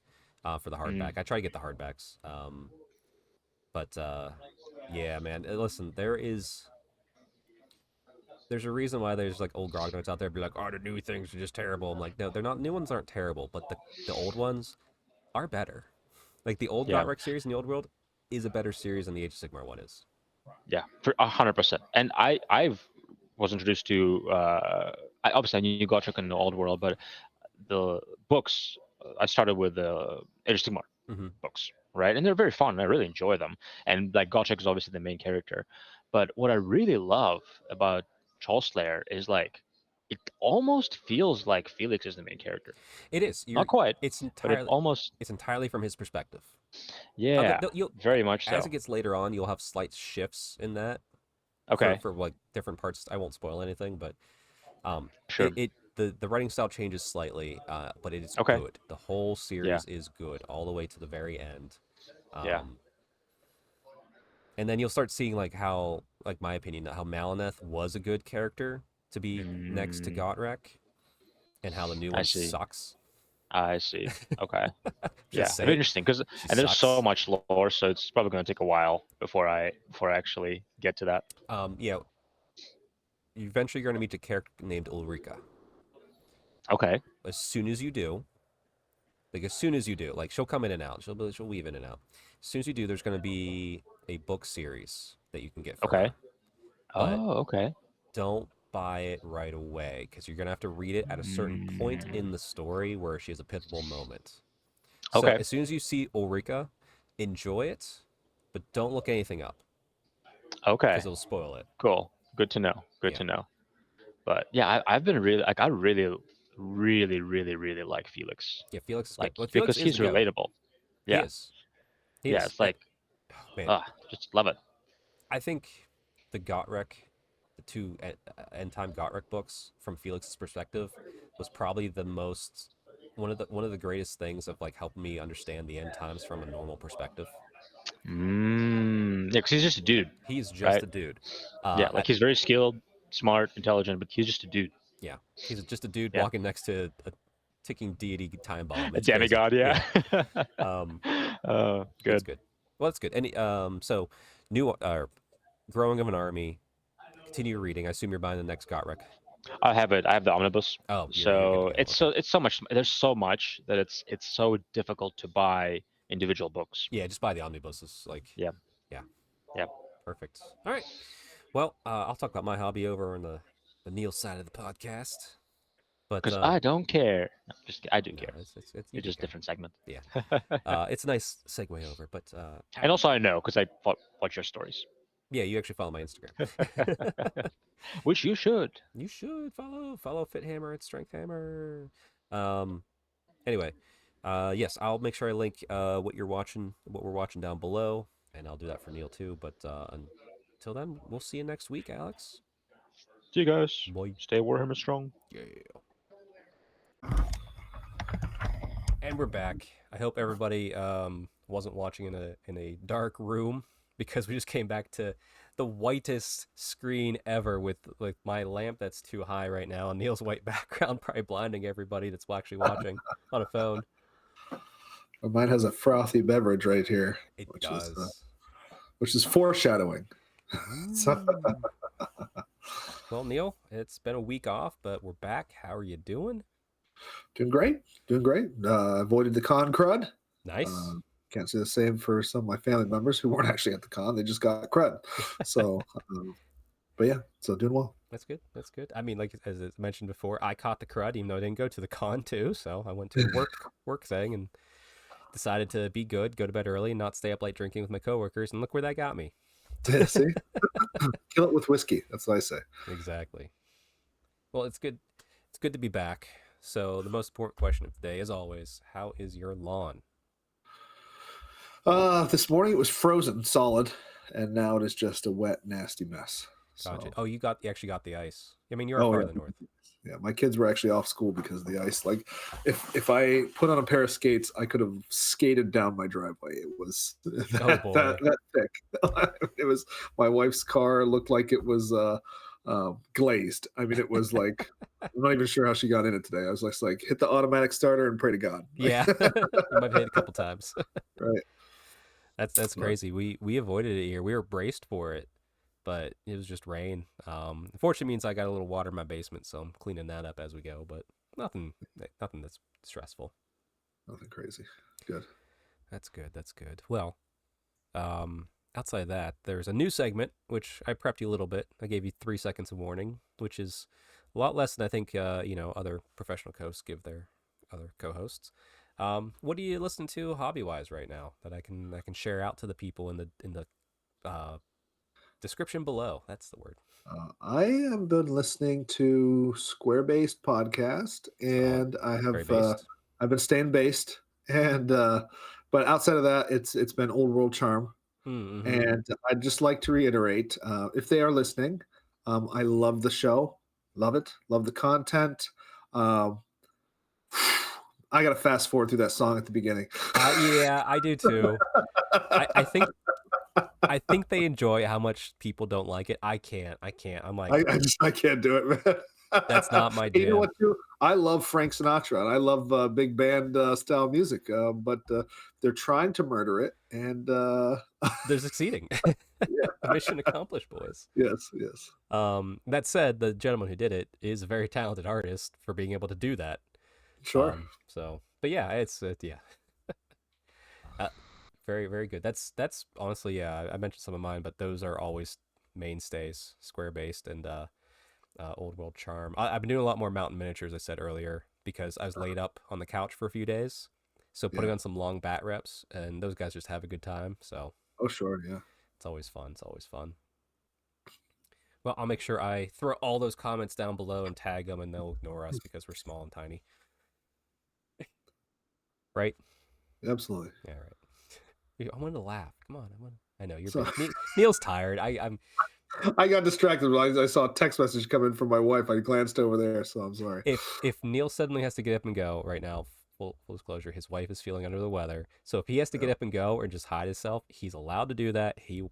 for the Mm, hardback. I try to get the hardbacks. But yeah, man. Listen, there's a reason why there's like old Grognotes out there be like, oh, the new things are just terrible. I'm like, no, they're not. New ones aren't terrible, but the old ones are better. Like the old yeah. Gotrek series in the old world is a better series than the Age of Sigmar one is. Yeah, for 100%. And I was introduced to I obviously I knew Gotrek in the old world, but the books I started with the Age of Sigmar Mm-hmm. books, right? And they're very fun. And I really enjoy them. And like Gotrek is obviously the main character, but what I really love about Trollslayer is like it almost feels like Felix is the main character. It is. Not quite, It's but it entirely. almost It's entirely from his perspective. yeah, You'll very much as so. it gets later on, you'll have slight shifts in that Okay, for like different parts. I won't spoil anything, but sure. the writing style changes slightly, but it is Okay, good. The whole yeah, series is good all the way to the very end. yeah. Um, and then you'll start seeing like how, like my opinion, how Malineth was a good character to be next to Mm, Gotrek, and how the new I one see. sucks. I see. Okay. Yeah, Just very saying, interesting because she and there's so sucks. much lore, so it's probably going to take a while before I actually get to that. Yeah, eventually you're gonna meet a character named Ulrika. Okay. As soon as you do, like as soon as you do, like she'll come in and out. She'll weave in and out. As soon as you do, there's gonna be a book series that you can get for Okay. her. But Oh, okay. don't buy it right away because you're gonna have to read it at a certain point in Mm, the story where she has a pivotal moment. So okay. as soon as you see Ulrika, enjoy it, but don't look anything up because Okay. it'll spoil it. Cool. Good to know. Good Yeah, to know. But yeah, I've been really like I really, really, really, really like Felix. yeah. Felix is good. Like Well, Felix because is he's the goat. relatable. He Yeah. is. He Yeah. is. It's Like, like oh, man, just love it. I think the Gotrek, the two end time Gotrek books from Felix's perspective, was probably the most one of the greatest things of like helping me understand the end times from a normal perspective. Yeah, because he's just a dude, He's just right? a dude. Yeah, like he's very skilled, smart, intelligent, but he's just a dude. Yeah, he's just a dude Yeah. walking next to a ticking deity time bomb. A It's crazy. demigod, yeah. Yeah, um, it's Good. good. Well, it's good. Any so new growing of an army. Continue reading. I assume you're buying the next Gotrek. I have it. I have the omnibus. Oh, you're good to So go. Okay. it's so much. There's so much that it's so difficult to buy individual books. Yeah, just buy the omnibuses. Like, Yeah. yeah, Yeah. perfect. All right. Well, I'll talk about my hobby over on the Neil side of the podcast. But Because I don't care. No, I do no, care. it's you It's do just a care. different segment. Yeah. It's a nice segue over, but And also I know because I watch your stories. yeah, you actually follow my Instagram. Which you should. You should follow Fit Hammer at Strength Hammer. Um, anyway, yes, I'll make sure I link what you're watching, what we're watching down below, and I'll do that for Neil too. But until then, we'll see you next week, Alex. See you guys. Bye. Stay Warhammer strong. Yeah. And we're back. I hope everybody wasn't watching in a dark room because we just came back to the whitest screen ever with like my lamp that's too high right now and Neil's white background probably blinding everybody that's actually watching on a phone. Mine has a frothy beverage right here, It which does. is foreshadowing. So, Well, Neil, it's been a week off, but we're back. How are you doing? doing great, doing great. Avoided the con crud. Nice. Can't say the same for some of my family members who weren't actually at the con; they just got crud. So, but yeah, so doing well. That's good. That's good. I mean, like as I mentioned before, I caught the crud, even though I didn't go to the con too. So I went to a work thing and decided to be good, go to bed early, and not stay up late drinking with my coworkers. And look where that got me. Yeah, see, kill it with whiskey. That's what I say. Exactly. Well, it's good. It's good to be back. So the most important question of the day, as always, how is your lawn? This morning it was frozen solid, and now it is just a wet, nasty mess. Gotcha. So, Oh, you actually got the ice. I mean, you're oh far yeah, to the north. yeah. My kids were actually off school because of the ice. Like, if I put on a pair of skates, I could have skated down my driveway. It was that, boy. that thick. It was my wife's car looked like it was glazed. I mean, it was like I'm not even sure how she got in it today. I was just like, hit the automatic starter and pray to God. Yeah, you might have hit it a couple times. Right. That's crazy. We avoided it here. We were braced for it, but it was just rain. Fortunately means I got a little water in my basement, so I'm cleaning that up as we go. But nothing that's stressful. Nothing crazy. Good. That's good. That's good. Well, outside of that, there's a new segment which I prepped you a little bit. I gave you 3 seconds of warning, which is a lot less than I think other professional hosts give their other co-hosts. What are you listening to hobby-wise right now that I can share out to the people in the description below? That's the word. I have been listening to Square Based podcast, Solid. and Very based. I've been staying based, and but outside of that, it's been Old World Charm, Mm-hmm. and I'd just like to reiterate, if they are listening, I love the show, love it, love the content. Um, I got to fast forward through that song at the beginning. Yeah, I do too. I think they enjoy how much people don't like it. I can't. I'm like, I can't do it, man. That's not my You know jam. what? Too? I love Frank Sinatra and I love big band style music, but they're trying to murder it, and They're succeeding. yeah. Mission accomplished, boys. Yes, yes. That said, the gentleman who did it is a very talented artist for being able to do that. Sure. But yeah, it's yeah. Very, very good. That's honestly, yeah. I mentioned some of mine, but those are always mainstays, Square Based and Old World Charm. I've been doing a lot more mountain miniatures, I said earlier, because I was laid up on the couch for a few days. So putting on some long bat reps, and those guys just have a good time. So Oh, sure, yeah. it's always fun. It's always fun. Well, I'll make sure I throw all those comments down below and tag them, and they'll ignore us because we're small and tiny. Right? Absolutely. Yeah, right. I wanted to laugh. Come on, I know you're. Neil's tired. I got distracted when I saw a text message come in from my wife. I glanced over there, so I'm sorry. If Neil suddenly has to get up and go right now, full disclosure, his wife is feeling under the weather. So if he has to get up and go or just hide himself, he's allowed to do that. He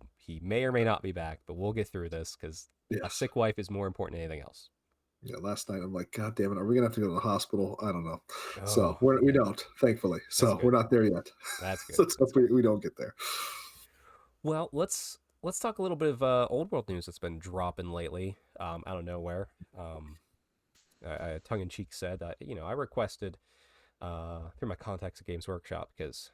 may or may not be back, but we'll get through this because a sick wife is more important than anything else. Yeah, last night I'm like, God damn it, are we gonna have to go to the hospital? I don't know. Oh, so we don't, thankfully. So we're not there yet. That's good. So let's hope we don't get there. Well, let's talk a little bit of old world news that's been dropping lately, out of nowhere. Tongue in cheek said, I requested through my contacts at Games Workshop because,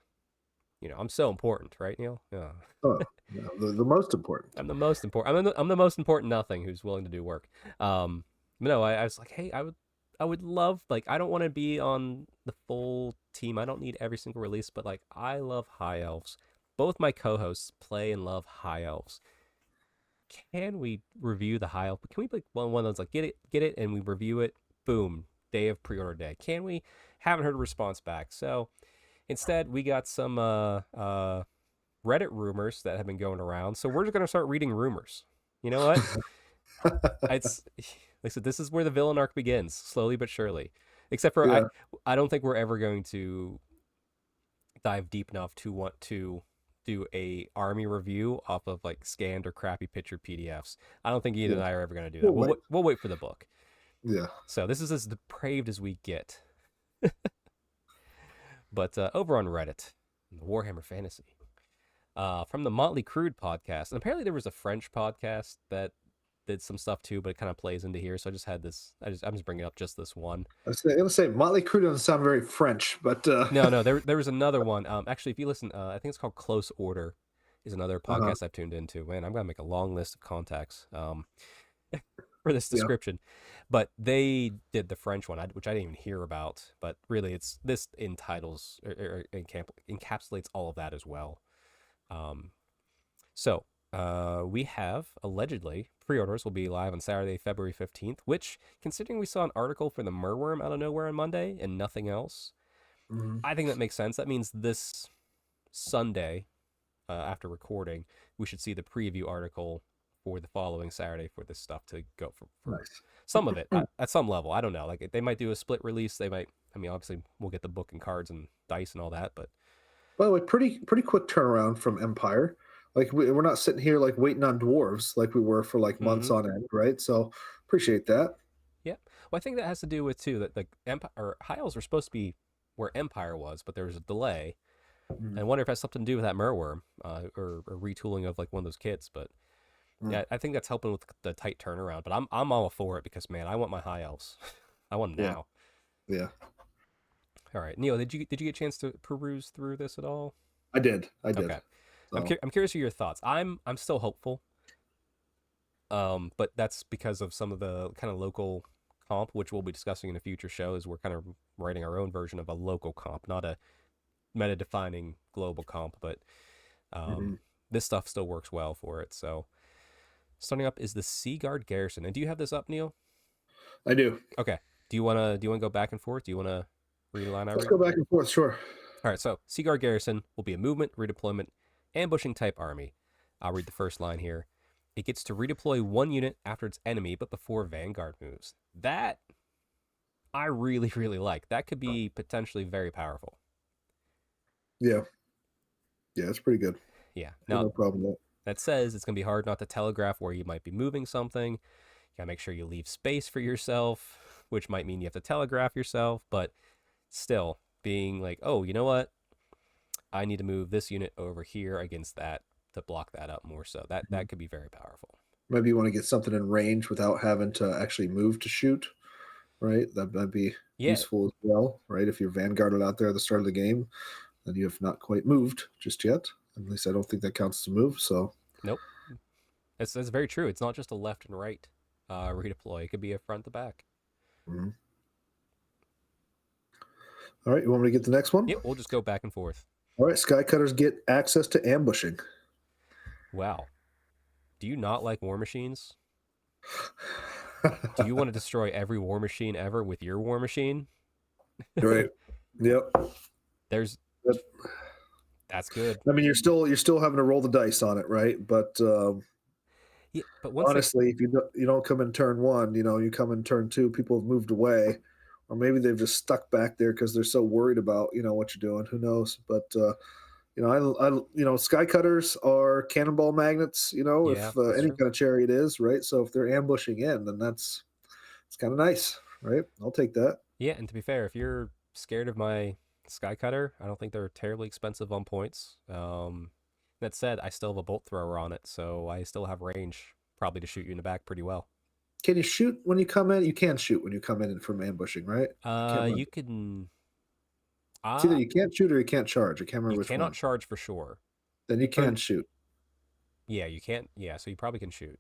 I'm so important, right, Neil? Yeah. Oh, yeah, the most important. I'm the most important. I'm the most important nothing who's willing to do work. No, I was like, hey, would love, like, I don't want to be on the full team. I don't need every single release, but like I love high elves. Both my co-hosts play and love high elves. Can we review the high elf? Can we like one of those like get it, and we review it? Boom, day of pre-order day. Can we? Haven't heard a response back. So instead, we got some Reddit rumors that have been going around. So we're just gonna start reading rumors. You know what? It's like I said, this is where the villain arc begins, slowly but surely. Except for Yeah. I don't think we're ever going to dive deep enough to want to do a army review off of like scanned or crappy picture PDFs. I don't think Ian and Yeah. I are ever going to do that. We'll wait for the book. Yeah. So this is as depraved as we get. But over on Reddit, the Warhammer Fantasy, from the Motley Crude podcast, and apparently there was a French podcast that did some stuff too, but it kind of plays into here. So I just had this. I'm just bringing up just this one. I was gonna say Motley Crue doesn't sound very French, but No, there was another one. Actually, if you listen, I think it's called Close Order, is another podcast I've tuned into. Man, I'm gonna make a long list of contacts for this description. But they did the French one, which I didn't even hear about. But really, it's this entitles or encapsulates all of that as well. So we have allegedly pre-orders will be live on Saturday, February 15th, which, considering we saw an article for the Merworm out of nowhere on Monday and nothing else, I think that makes sense. That means this Sunday, after recording, we should see the preview article for the following Saturday for this stuff to go for nice. some of it at some level. I don't know. Like they might do a split release. They might. I mean, obviously, we'll get the book and cards and dice and all that. But By the way, pretty quick turnaround from Empire. Like we're not sitting here like waiting on dwarves like we were for like months on end, right? So appreciate that. yeah, well, I think that has to do with too that the Empire or High Elves were supposed to be where Empire was, but there was a delay. And I wonder if it has something to do with that Merworm or retooling of like one of those kits. But yeah, I think that's helping with the tight turnaround. But I'm all for it because man, I want my High Elves. I want them now. Yeah. All right, Neil, did you get a chance to peruse through this at all? I did. Okay. So. I'm curious of your thoughts. I'm still hopeful. But that's because of some of the kind of local comp, which we'll be discussing in a future show, is we're kind of writing our own version of a local comp, not a meta-defining global comp, but this stuff still works well for it. So starting up is the Seaguard Garrison. And do you have this up, Neil? I do. Okay. Do you wanna go back and forth? Do you wanna read a line? Let's go back and forth, sure. All right, so Seaguard Garrison will be a movement, redeployment, ambushing type army. I'll read the first line here. It gets to redeploy one unit after its enemy, but before Vanguard moves. That I really, really like. That could be potentially very powerful. Yeah. Yeah, it's pretty good. Yeah. Now, no problem with that says it's going to be hard not to telegraph where you might be moving something. You got to make sure you leave space for yourself, which might mean you have to telegraph yourself, but still being like, oh, you know what? I need to move this unit over here against that to block that up more. So that could be very powerful. Maybe you want to get something in range without having to actually move to shoot, right? That might be useful as well, right? If you're vanguarded out there at the start of the game, then you have not quite moved just yet. At least I don't think that counts as a move. So nope, that's very true. It's not just a left and right redeploy. It could be a front to back. Mm-hmm. All right, you want me to get the next one? Yep, we'll just go back and forth. All right, Skycutters get access to ambushing. Wow. Do you not like war machines? Do you want to destroy every war machine ever with your war machine? Right. Yep. That's good. I mean, you're still having to roll the dice on it, right? But yeah, but honestly, if you don't come in turn one, you come in turn two, people have moved away, or maybe they've just stuck back there because they're so worried about what you're doing. Who knows? But Skycutters are cannonball magnets. If any kind of chariot is, right? So if they're ambushing in, then it's kind of nice, right? I'll take that. Yeah, and to be fair, if you're scared of my Skycutter, I don't think they're terribly expensive on points. That said, I still have a bolt thrower on it, so I still have range probably to shoot you in the back pretty well. Can you shoot when you come in? You can shoot when you come in from ambushing, right? You can. It's either you can't shoot or you can't charge. I can't remember which one. You cannot charge for sure. Then you can shoot. Yeah, you can't. Yeah, so you probably can shoot.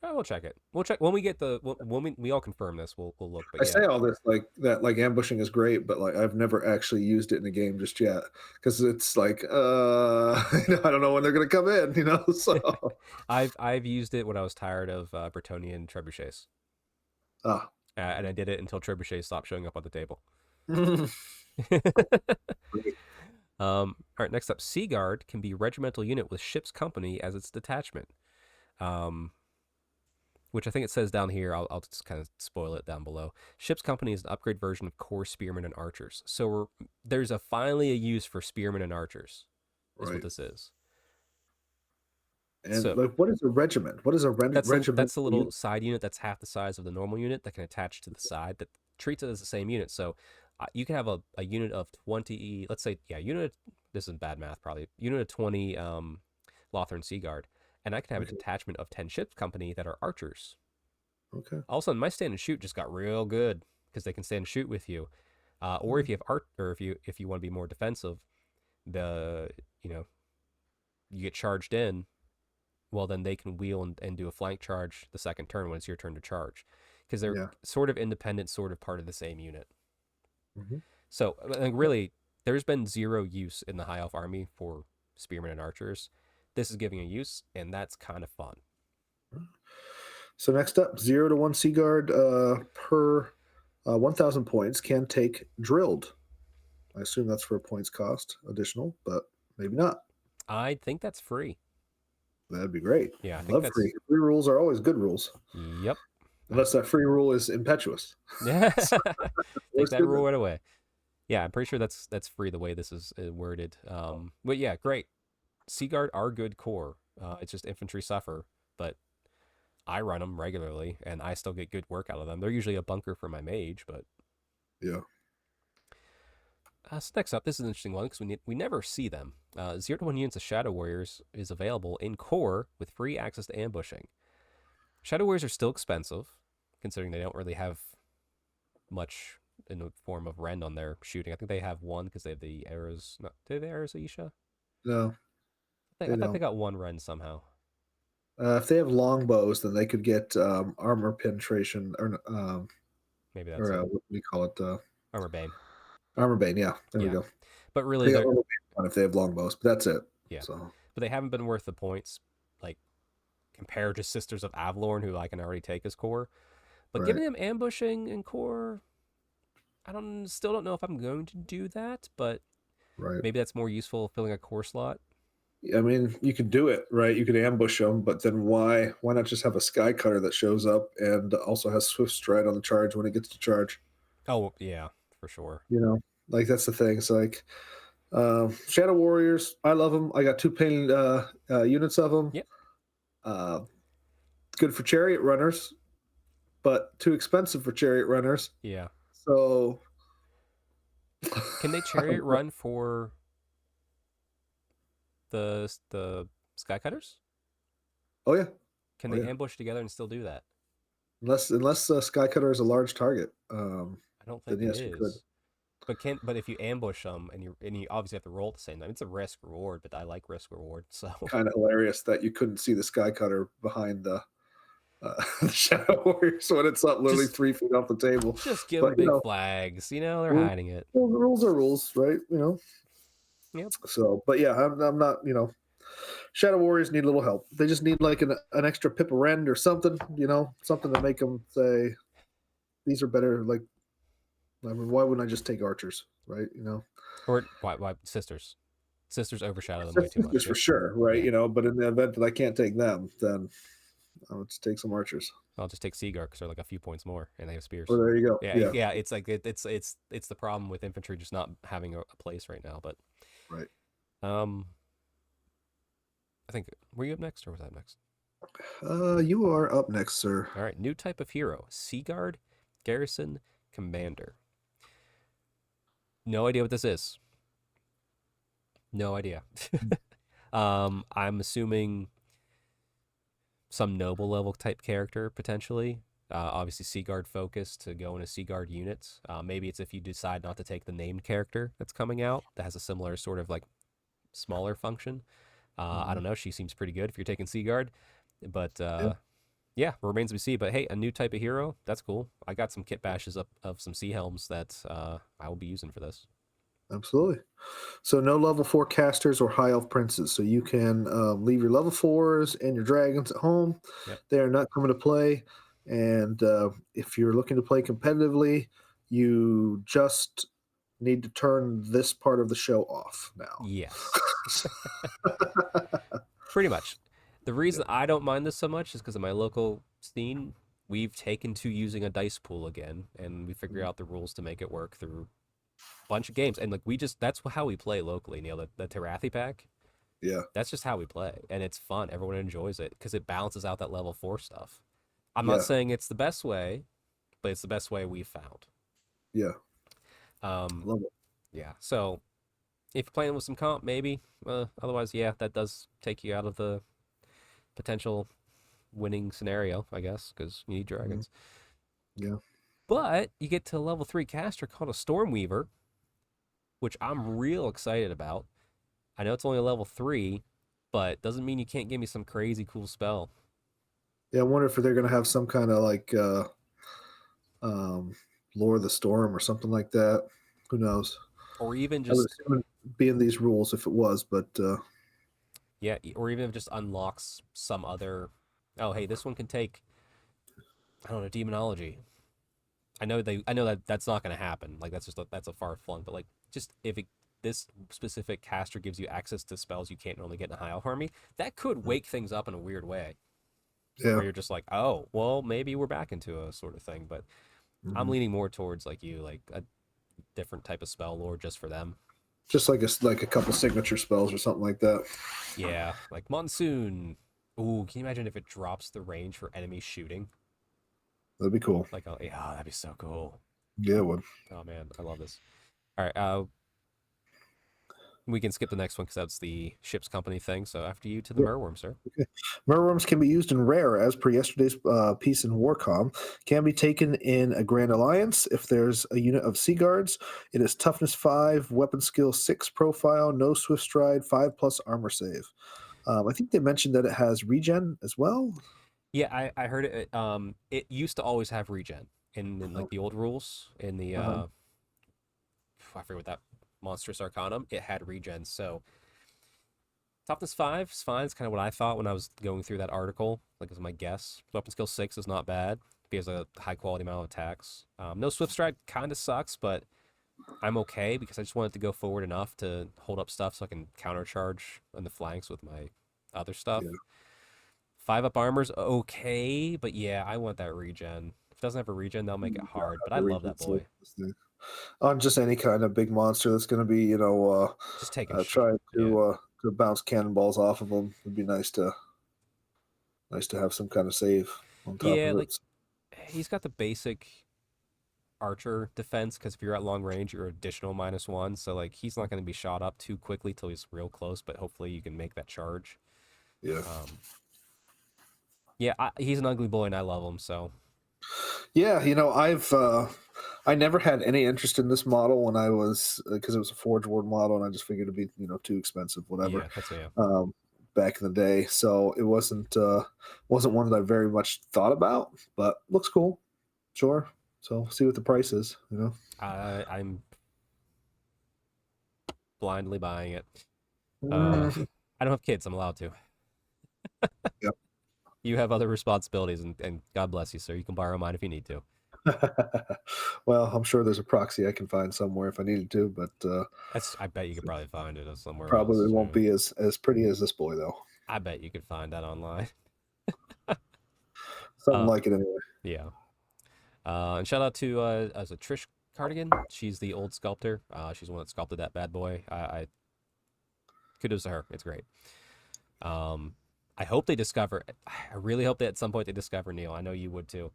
We'll check it. We'll check when we get when we all confirm this. We'll look. But I yeah, say all this like that, like ambushing is great, but like I've never actually used it in a game just yet because it's like, I don't know when they're gonna come in, So, I've used it when I was tired of Bretonnian trebuchets, ah, and I did it until trebuchets stopped showing up on the table. great. All right, next up, Seaguard can be regimental unit with ship's company as its detachment. Which I think it says down here. I'll just kind of spoil it down below. Ship's company is an upgrade version of core spearmen and archers. So there's finally a use for spearmen and archers, is what Right. this is. And So like, what is a regiment? What is a regiment? that's a little side unit that's half the size of the normal unit that can attach to the side that treats it as the same unit. So you can have a unit of 20. Let's say this is bad math probably. Unit of 20 Lothern Seaguard. And I can have a detachment of 10 ship's company that are archers. Okay. All of a sudden, my stand and shoot just got real good because they can stand and shoot with you. Or if you have art, or if you want to be more defensive, you get charged in. Well, then they can wheel and do a flank charge the second turn when it's your turn to charge, because they're sort of independent, sort of part of the same unit. Mm-hmm. So, like, really, there's been zero use in the High Elf army for spearmen and archers. This is giving a use, and that's kind of fun. So next up, 0 to 1 Seaguard per 1,000 points can take drilled. I assume that's for a points cost additional, but maybe not. I think that's free. That'd be great. Yeah, I think love that's free. Free rules are always good rules. Yep. Unless that free rule is impetuous. Yeah. Take that rule then. right away. Yeah, I'm pretty sure that's free the way this is worded. But yeah, great. Seaguard are good core. It's just infantry suffer, but I run them regularly, and I still get good work out of them. They're usually a bunker for my mage, but yeah. So next up, this is an interesting one because we never see them. 0 to 1 units of Shadow Warriors is available in core with free access to ambushing. Shadow Warriors are still expensive, considering they don't really have much in the form of rend on their shooting. I think they have one because they have the arrows. No, do they have the arrows, Aisha? No. I thought they got one rend somehow. If they have longbows, then they could get armor penetration, or maybe that's what do you call it? Armor Bane. Armor Bane, yeah. There we go. But really, they if they have longbows, but that's it. Yeah. So. But they haven't been worth the points, like compared to Sisters of Avalorn, who I can already take as core. But giving them ambushing in core, I still don't know if I'm going to do that, but maybe that's more useful filling a core slot. I mean, you could do it, right? You could ambush them, but then why not just have a Sky Cutter that shows up and also has Swift Stride on the charge when it gets to charge? Oh, yeah, for sure. Like that's the thing. It's like Shadow Warriors, I love them. I got 2 painted units of them. Yep. Good for chariot runners, but too expensive for chariot runners. Yeah. So can they chariot run for the Sky Cutters? Oh yeah. Can they ambush together and still do that? Unless Sky Cutter is a large target. I don't think it is. But if you ambush them and you obviously have to roll at the same time, it's a risk reward. But I like risk reward, so kind of hilarious that you couldn't see the Sky Cutter behind the Shadow Warriors when it's up literally 3 feet off the table. Just give them big flags. They're hiding it. Well, the rules are rules, right? Yep. So, but yeah, I'm not. Shadow Warriors need a little help. They just need like an extra pip of rend or something. Something to make them say these are better. Like, I mean, why wouldn't I just take archers, right? Or why sisters? Sisters overshadow them way too much. For sure, right? Yeah. But in the event that I can't take them, then I'll just take some archers. I'll just take Seaguard because they're like a few points more, and they have spears. Oh, there you go. Yeah. It's like it's the problem with infantry just not having a place right now. But right. I think were you up next or was I up next? You are up next, sir. All right, new type of hero: Seaguard Garrison Commander. No idea what this is. No idea. I'm assuming some noble level type character potentially. Obviously Seaguard focused to go in a Seaguard unit. Maybe it's if you decide not to take the named character that's coming out that has a similar sort of like smaller function. I don't know. She seems pretty good if you're taking Seaguard, but Yeah, remains to be seen. But hey, a new type of hero, that's cool. I got some kit bashes up of some sea helms that I will be using for this. Absolutely. So no level 4 casters or high elf princes. So you can leave your level 4s and your dragons at home. Yep. They are not coming to play. And if you're looking to play competitively, you just need to turn this part of the show off now. Yes. Pretty much. The reason I don't mind this so much is because of my local scene. We've taken to using a dice pool again, and we figure out the rules to make it work through a bunch of games. And like that's how we play locally, Neil. The Tarathi pack. Yeah. That's just how we play, and it's fun. Everyone enjoys it because it balances out that level 4 stuff. I'm not Yeah. saying it's the best way, but it's the best way we've found. Yeah. Um, Love it. yeah. So if you're playing with some comp, maybe. Otherwise, yeah, that does take you out of the potential winning scenario, I guess, because you need dragons. Yeah. But you get to a level 3 caster called a Stormweaver, which I'm real excited about. I know it's only a level 3, but doesn't mean you can't give me some crazy cool spell. Yeah. I wonder if they're going to have some kind of like Lore of the Storm or something like that. Who knows? Or even I would just, assume it'd be in these rules if it was, but yeah, or even if it just unlocks some other. Oh, hey, this one can take, I don't know, demonology. I know that that's not going to happen. Like that's a far flung. But like, just if this specific caster gives you access to spells you can't normally get in a high elf army, that could wake things up in a weird way. yeah. Where you're just like, oh, well, maybe we're back into a sort of thing. But I'm Mhm. leaning more towards like you, like a different type of spell lore just for them. Just like a couple signature spells or something like that. Yeah, like monsoon. Ooh, can you imagine if it drops the range for enemy shooting? That'd be cool. Like, oh, yeah, that'd be so cool. Yeah, it would. Oh man, I love this. All right, we can skip the next one because that's the ship's company thing. So after you to the Yeah. merworm, sir. Okay. Merworms can be used in rare as per yesterday's piece in Warcom. Can be taken in a Grand Alliance if there's a unit of Sea Guards. It is toughness 5, weapon skill 6 profile, no swift stride, 5+ armor save. I think they mentioned that it has regen as well. Yeah, I heard it. It used to always have regen in like Oh, the old rules in the uh-huh. I forget what that monstrous arcanum. It had regen, so toughness 5 is fine. It's kind of what I thought when I was going through that article. Like, as my guess. Weapon skill 6 is not bad. He has a high quality amount of attacks. No swift stride kind of sucks, but I'm okay because I just wanted to go forward enough to hold up stuff so I can countercharge on the flanks with my other stuff. Yeah. 5 up armor's okay, but yeah, I want that regen. If it doesn't have a regen, they'll make it hard. But I The love that regen save boy. this thing. On just any kind of big monster that's going to be, Just taking shit. trying Yeah. to bounce cannonballs off of them. It'd be nice to have some kind of save on top Yeah, of like it. he's got the basic archer defense because if you're at long range, you're additional -1. So like he's not going to be shot up too quickly till he's real close. But hopefully you can make that charge. Yeah. Yeah, he's an ugly boy and I love him. So Yeah, I never had any interest in this model when I was because it was a Forge World model, and I just figured it'd be too expensive, whatever. yeah, that's yeah. Back in the day, so it wasn't one that I very much thought about, but looks cool, sure. So see what the price is. I'm blindly buying it. Mm, I don't have kids. I'm allowed to. yep. You have other responsibilities, and God bless you, sir. You can borrow mine if you need to. Well, I'm sure there's a proxy I can find somewhere if I needed to, but I bet you could probably find it somewhere probably else. won't Yeah. be as pretty as this boy though. I bet you could find that online. Something Uh, like it anyway. yeah. And shout out to as a Trish Cardigan. She's the old sculptor. She's the one that sculpted that bad boy. I kudos to her. It's great. I hope they discover. I really hope that at some point they discover, Neil. I know you would too.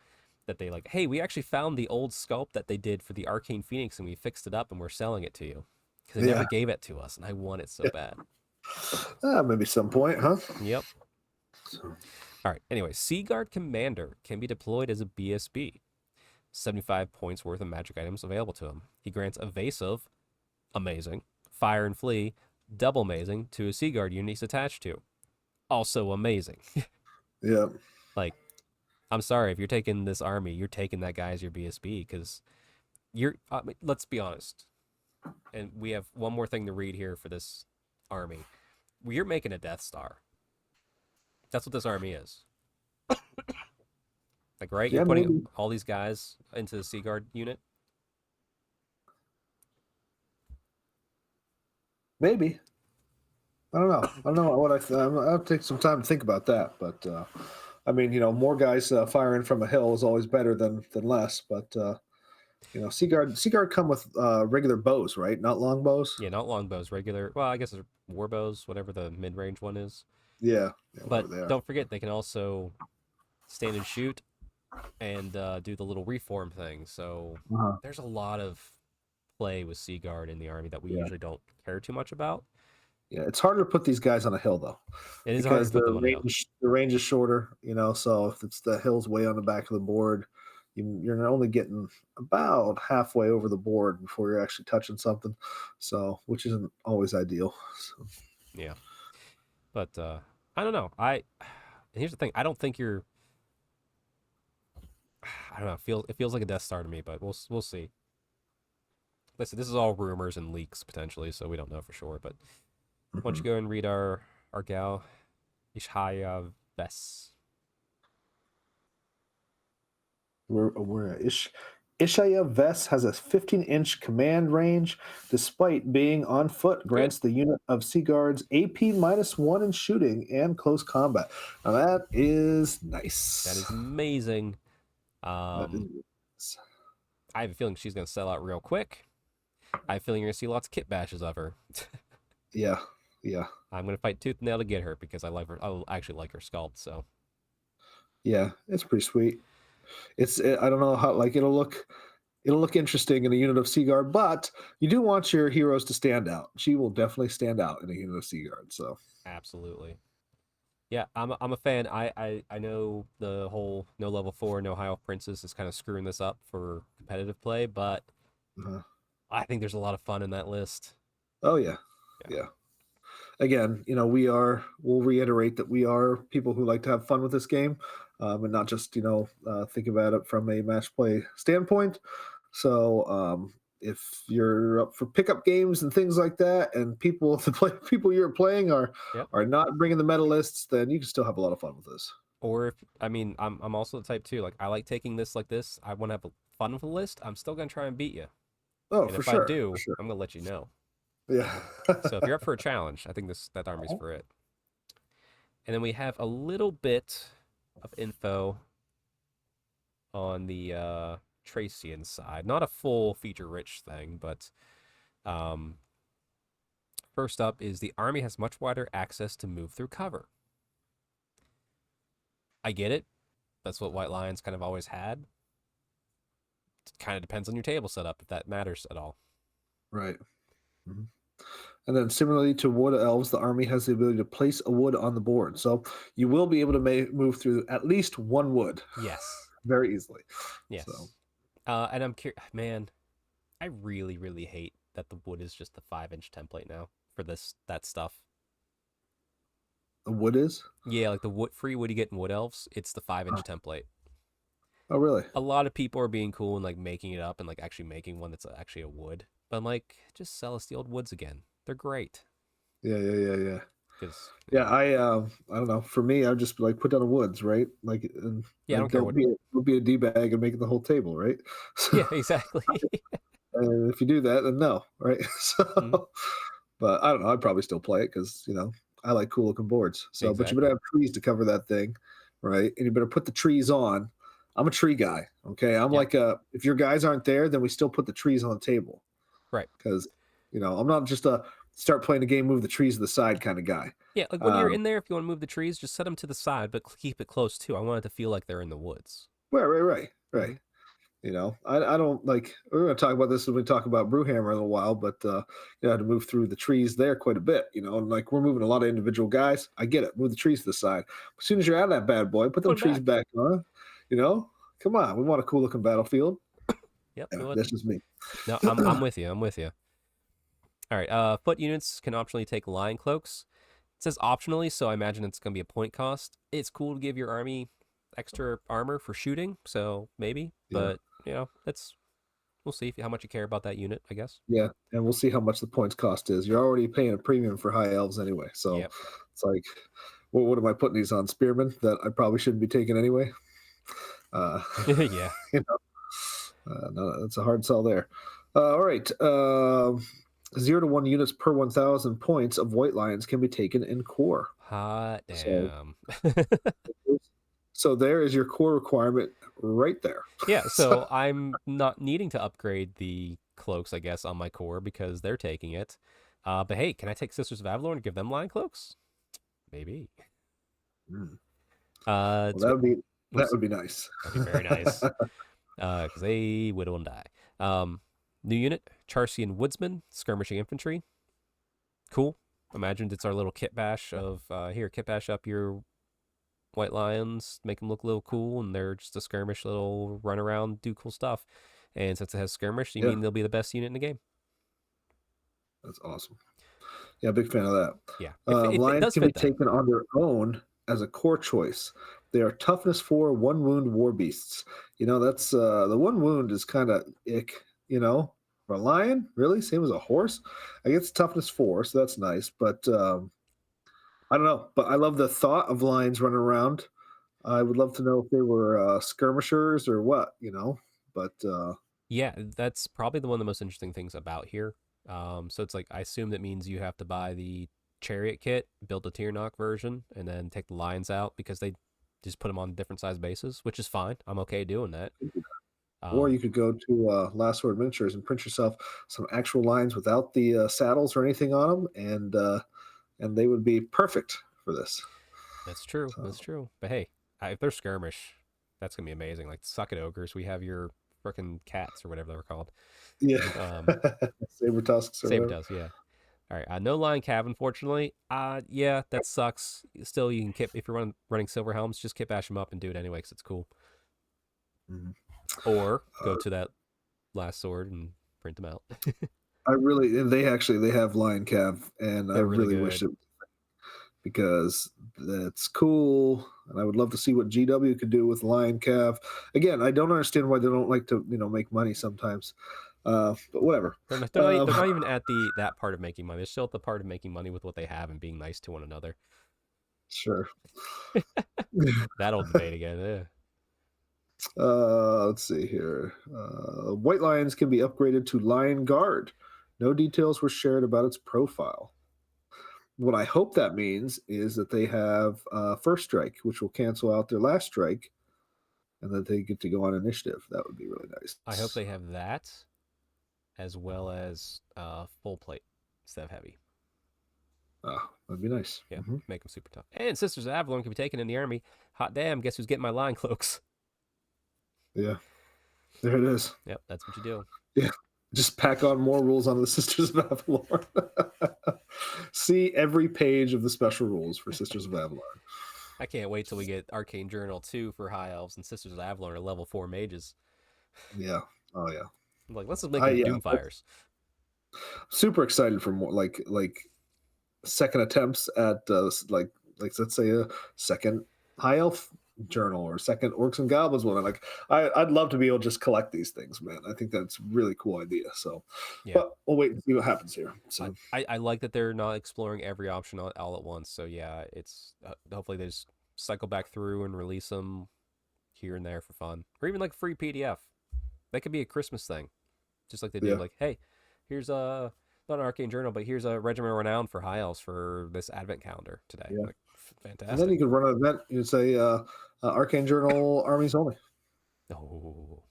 That they like, hey, we actually found the old sculpt that they did for the Arcane Phoenix, and we fixed it up, and we're selling it to you because they never Yeah. gave it to us, and I want it so bad. Maybe some point, huh? Yep. All right. Anyway, Seaguard Commander can be deployed as a BSB. 75 points worth of magic items available to him. He grants evasive, amazing, fire and flee, double amazing to a Seaguard unit he's attached to. Also amazing. Yeah. Like, I'm sorry if you're taking this army, you're taking that guy as your BSB because you're. Let's be honest, and we have one more thing to read here for this army. You're making a Death Star. That's what this army is. Like, right? You're Yeah, putting maybe. all these guys into the Seaguard unit. Maybe. I don't know. I don't know what I'll take some time to think about that. But I mean, more guys firing from a hill is always better than less. But Seaguard come with regular bows, right? Not long bows. Yeah, not longbows, regular. Well, I guess it's war bows, whatever the mid range one is. Yeah, But whatever they are. don't forget, they can also stand and shoot and do the little reform thing. So Uh-huh. there's a lot of play with Seaguard in the army that we Yeah, usually don't care too much about. yeah. It's harder to put these guys on a hill though, It is harder because to put them on a hill. the range is shorter. So if it's the hill's way on the back of the board, you're only getting about halfway over the board before you're actually touching something. So which isn't always ideal. So, Yeah, but I don't know. And here's the thing: I don't think you're. I don't know. It feels like a Death Star to me, but we'll see. Listen, this is all rumors and leaks potentially, so we don't know for sure. But why don't you go and read our gal Ishaya Ves? Ishaya Vess has a 15-inch command range. Despite being on foot, Good. grants the unit of Sea Guards AP -1 in shooting and close combat. Now that is nice. That is amazing. That is, I have a feeling she's gonna sell out real quick. I have a feeling you're gonna see lots of kit bashes of her. yeah, yeah, I'm gonna fight tooth and nail to get her because I like her. I actually like her sculpt. So yeah. It's pretty sweet. I don't know how it'll look. It'll look interesting in a unit of Sea Guard, but you do want your heroes to stand out. She will definitely stand out in a unit of Sea Guard. So absolutely, yeah. I'm a fan. I know the whole no level 4, no high elf princess is kind of screwing this up for competitive play, but uh, I think there's a lot of fun in that list. oh yeah, Yeah. yeah. Again, we'll reiterate that we are people who like to have fun with this game, and not just think about it from a match play standpoint. So if you're up for pickup games and things like that, and people you're playing Yep. are not bringing the medalists, then you can still have a lot of fun with this. Or if I mean, I'm also the type too. Like I like taking this like this. I want to have fun with the list. I'm still gonna try and beat you, Oh, and for if I sure, for do, sure. I'm gonna let you know. Yeah. So if you're up for a challenge, I think that army's for it. And then we have a little bit of info on the Tracian side. Not a full feature-rich thing, but first up is the army has much wider access to move through cover. I get it. That's what White Lions kind of always had. It kind of depends on your table setup, if that matters at all. Right. Mm-hmm. And then similarly to wood elves, the army has the ability to place a wood on the board. So you will be able to move through at least one wood Yes. very easily. Yes. So. And I'm curious, man, I really, really hate that the wood is just the 5-inch template now for that stuff. The wood is? Yeah, like the free wood you get in Wood Elves, it's the 5-inch template. Oh, really? A lot of people are being cool and like making it up and like actually making one that's actually a wood. But I'm like, just sell us the old woods again. They're great. Yeah. Because Yeah, I don't know. For me, I'd just like put down a woods, right? Like, and yeah, I don't care what. Don't be a d bag and make it the whole table, right? So, Yeah, exactly. and if you do that, then no, right? So, Mhm. but I don't know. I'd probably still play it because I like cool looking boards. So, but you better Exactly. have trees to cover that thing, right? And you better put the trees on. I'm a tree guy. Okay, I'm Yeah. like if your guys aren't there, then we still put the trees on the table. Right. Because I'm not just a start playing a game, move the trees to the side kind of guy. Yeah, like when you're in there, if you want to move the trees, just set them to the side, but keep it close too. I want it to feel like they're in the woods. Right. Mhm. I don't like. We're going to talk about this when we talk about Brewhammer in a while, but you had to move through the trees there quite a bit. And like we're moving a lot of individual guys. I get it. Move the trees to the side. As soon as you're out of that bad boy, put them Put 'em trees back on. Come on. We want a cool looking battlefield. Yep. Yeah, that's just me. No, I'm with you. I'm with you. All right. Foot units can optionally take lion cloaks. It says optionally, so I imagine it's going to be a point cost. It's cool to give your army extra armor for shooting, so maybe. Yeah. But we'll see how much you care about that unit, I guess. Yeah, and we'll see how much the points cost is. You're already paying a premium for high elves anyway, so Yep. it's like, what am I putting these on? Spearmen that I probably shouldn't be taking anyway. Yeah. No, that's a hard sell there. All right, 0 to 1 units per 1,000 points of white lions can be taken in core. Hot So, damn. so there is your core requirement right there. Yeah, so I'm not needing to upgrade the cloaks, I guess, on my core because they're taking it. But hey, can I take Sisters of Avalor and give them lion cloaks? Maybe. Well, It's that would be nice. That'd be very nice. Because they whittle and die. New unit, Charcian Woodsman, Skirmishing Infantry. Cool. Imagined it's our little kit bash of, here, kit bash up your white lions, make them look a little cool, and they're just a skirmish little run around, do cool stuff. And since it has skirmish, you mean they'll be the best unit in the game. That's awesome. Yeah, big fan of that. Yeah. Lions can be taken on their own as a core choice. They are toughness 4, 1 wound war beasts. That's the 1 wound is kind of ick, For a lion, really? Same as a horse? I guess toughness 4, so that's nice. But I don't know. But I love the thought of lions running around. I would love to know if they were skirmishers or what, But yeah, that's probably one of the most interesting things about here. So it's like I assume that means you have to buy the chariot kit, build a tier knock version, and then take the lions out because they just put them on different size bases, which is fine. I'm okay doing that. Or you could go to Last Sword Miniatures and print yourself some actual lions without the saddles or anything on them, and they would be perfect for this. That's true. So. That's true. But hey, if they're skirmish, that's gonna be amazing. Like Suck It Ogres, we have your frickin' cats or whatever they were called. Yeah. Saber tusks. Saber tusks. Yeah. All right. No lion cav, unfortunately. Yeah, that sucks. Still, you can kit if you're running silver helms, just kit bash them up and do it anyway because it's cool. Mm-hmm. Or go to that last sword and print them out. They have lion cav, and I really wish it, because that's cool, and I would love to see what GW could do with lion cav. Again, I don't understand why they don't like to make money sometimes. But whatever. They're not even at that part of making money. They're still at the part of making money with what they have and being nice to one another. Sure. That old debate again. Yeah. Let's see here. White lions can be upgraded to lion guard. No details were shared about its profile. What I hope that means is that they have first strike, which will cancel out their last strike, and that they get to go on initiative. That would be really nice. I hope they have that, as well as full plate instead of heavy. That'd be nice. Yeah, make them super tough. And Sisters of Avalon can be taken in the army. Hot damn, guess who's getting my lion cloaks? Yeah, there it is. Yep, that's what you do. Yeah, just pack on more rules on the Sisters of Avalon. See every page of the special rules for Sisters of Avalon. I can't wait till we get Arcane Journal 2 for High Elves and Sisters of Avalon are level 4 mages. Yeah. Oh, yeah. Like, let's just make them Doomfires. Super excited for more, like second attempts at, like let's say a second High Elf journal or second Orcs and Goblins one. Like, I'd love to be able to just collect these things, man. I think that's a really cool idea. So, yeah. But we'll wait and see what happens here. So I like that they're not exploring every option all at once. So yeah, it's hopefully they just cycle back through and release them here and there for fun, or even like free PDF. That could be a Christmas thing, just like they do. Like, hey, here's not an Arcane Journal, but here's a Regiment Renowned for High Elves for this Advent calendar today. Yeah. Like, fantastic. And then you could run an event. You'd say Arcane Journal armies only. Oh,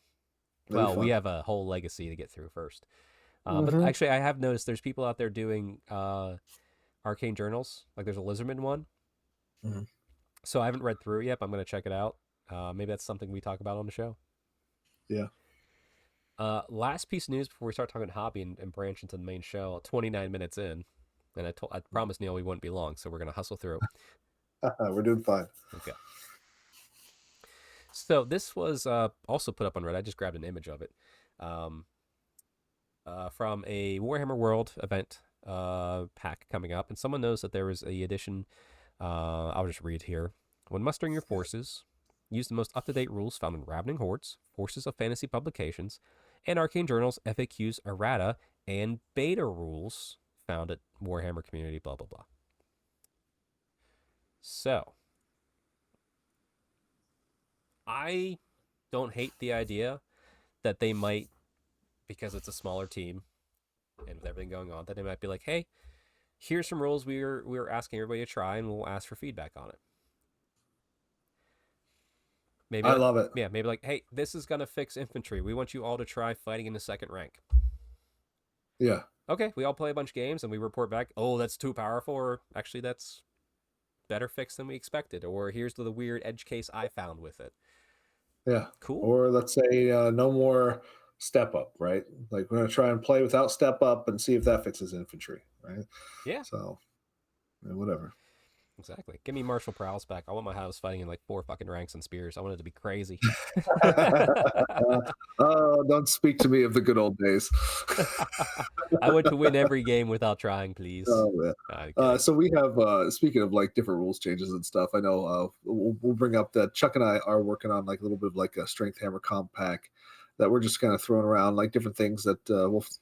well, we have a whole legacy to get through first. But actually, I have noticed there's people out there doing Arcane Journals. Like, there's a Lizardman one. Mm-hmm. So I haven't read through it yet, but I'm going to check it out. Maybe that's something we talk about on the show. Yeah. Last piece of news before we start talking hobby and branch into the main show. 29 minutes in, and I promised Neil we wouldn't be long, so we're going to hustle through. We're doing fine. Okay. So this was also put up on Reddit. I just grabbed an image of it from a Warhammer World event pack coming up, and someone knows that there was a edition. I'll just read here. When mustering your forces, Use the most up-to-date rules found in Ravening Hordes, Forces of Fantasy publications, and Arcane Journals, FAQs, errata, and beta rules found at Warhammer Community, blah, blah, blah. So, I don't hate the idea that they might, because it's a smaller team and with everything going on, that they might be like, hey, here's some rules we're asking everybody to try, and we'll ask for feedback on it. Maybe I like, love it. yeah, maybe like, hey, this is gonna fix infantry. We want you all to try fighting in the second rank. Yeah. Okay, we all play a bunch of games and we report back, oh, that's too powerful, or actually that's better fixed than we expected, or here's the weird edge case I found with it. Yeah. Cool. Or let's say no more step up, right? Like we're going to try and play without step up and see if that fixes infantry, right? Yeah. So, whatever. Exactly. Give me Martial Prowess back. I want my house fighting in like 4 fucking ranks and spears. I want it to be crazy. Oh, don't speak to me of the good old days. I want to win every game without trying, please. Oh, man. Okay. So we have, speaking of like different rules changes and stuff, I know we'll bring up that Chuck and I are working on like a little bit of like a Strength Hammer comp pack that we're just kind of throwing around, like different things that,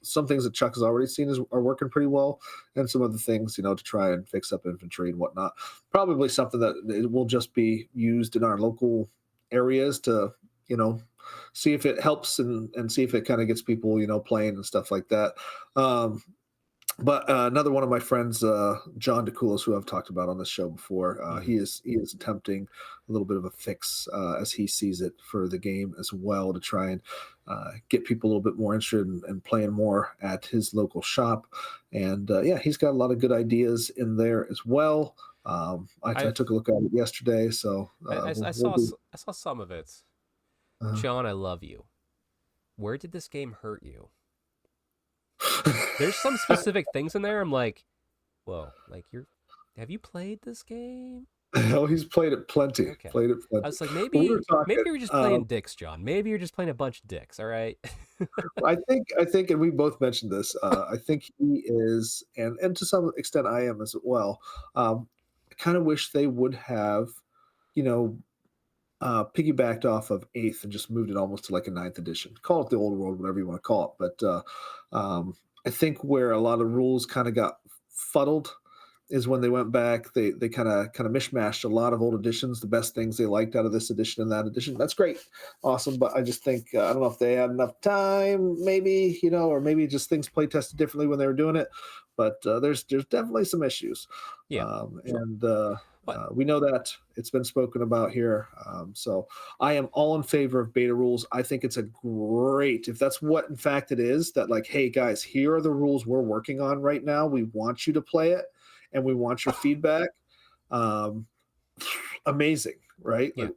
some things that Chuck has already seen are working pretty well, and some other things, to try and fix up infantry and whatnot. Probably something that it will just be used in our local areas to, see if it helps and see if it kind of gets people, playing and stuff like that. But another one of my friends, John DeCoulos, who I've talked about on this show before, he is attempting a little bit of a fix as he sees it for the game as well, to try and get people a little bit more interested in playing more at his local shop. And yeah, he's got a lot of good ideas in there as well. I took a look at it yesterday, so I saw some of it. John, I love you. Where did this game hurt you? There's some specific things in there. I'm like, whoa, like have you played this game? Oh, he's played it plenty. Okay. Played it plenty. I was like, maybe you're just playing dicks, John. Maybe you're just playing a bunch of dicks. All right. I think, and we both mentioned this. I think he is, and to some extent, I am as well. I kind of wish they would have, piggybacked off of Eighth and just moved it almost to like a Ninth edition. Call it the old world, whatever you want to call it. But I think where a lot of rules kind of got fuddled is when they went back. They kind of mishmashed a lot of old editions, the best things they liked out of this edition and that edition. That's great, awesome. But I just think I don't know if they had enough time, maybe, or maybe just things play tested differently when they were doing it. But there's definitely some issues. Yeah, sure. And we know that it's been spoken about here. So I am all in favor of beta rules. I think it's a great, if that's what in fact it is, that like, hey guys, here are the rules we're working on right now. We want you to play it and we want your feedback. Amazing, right? Yeah. Like,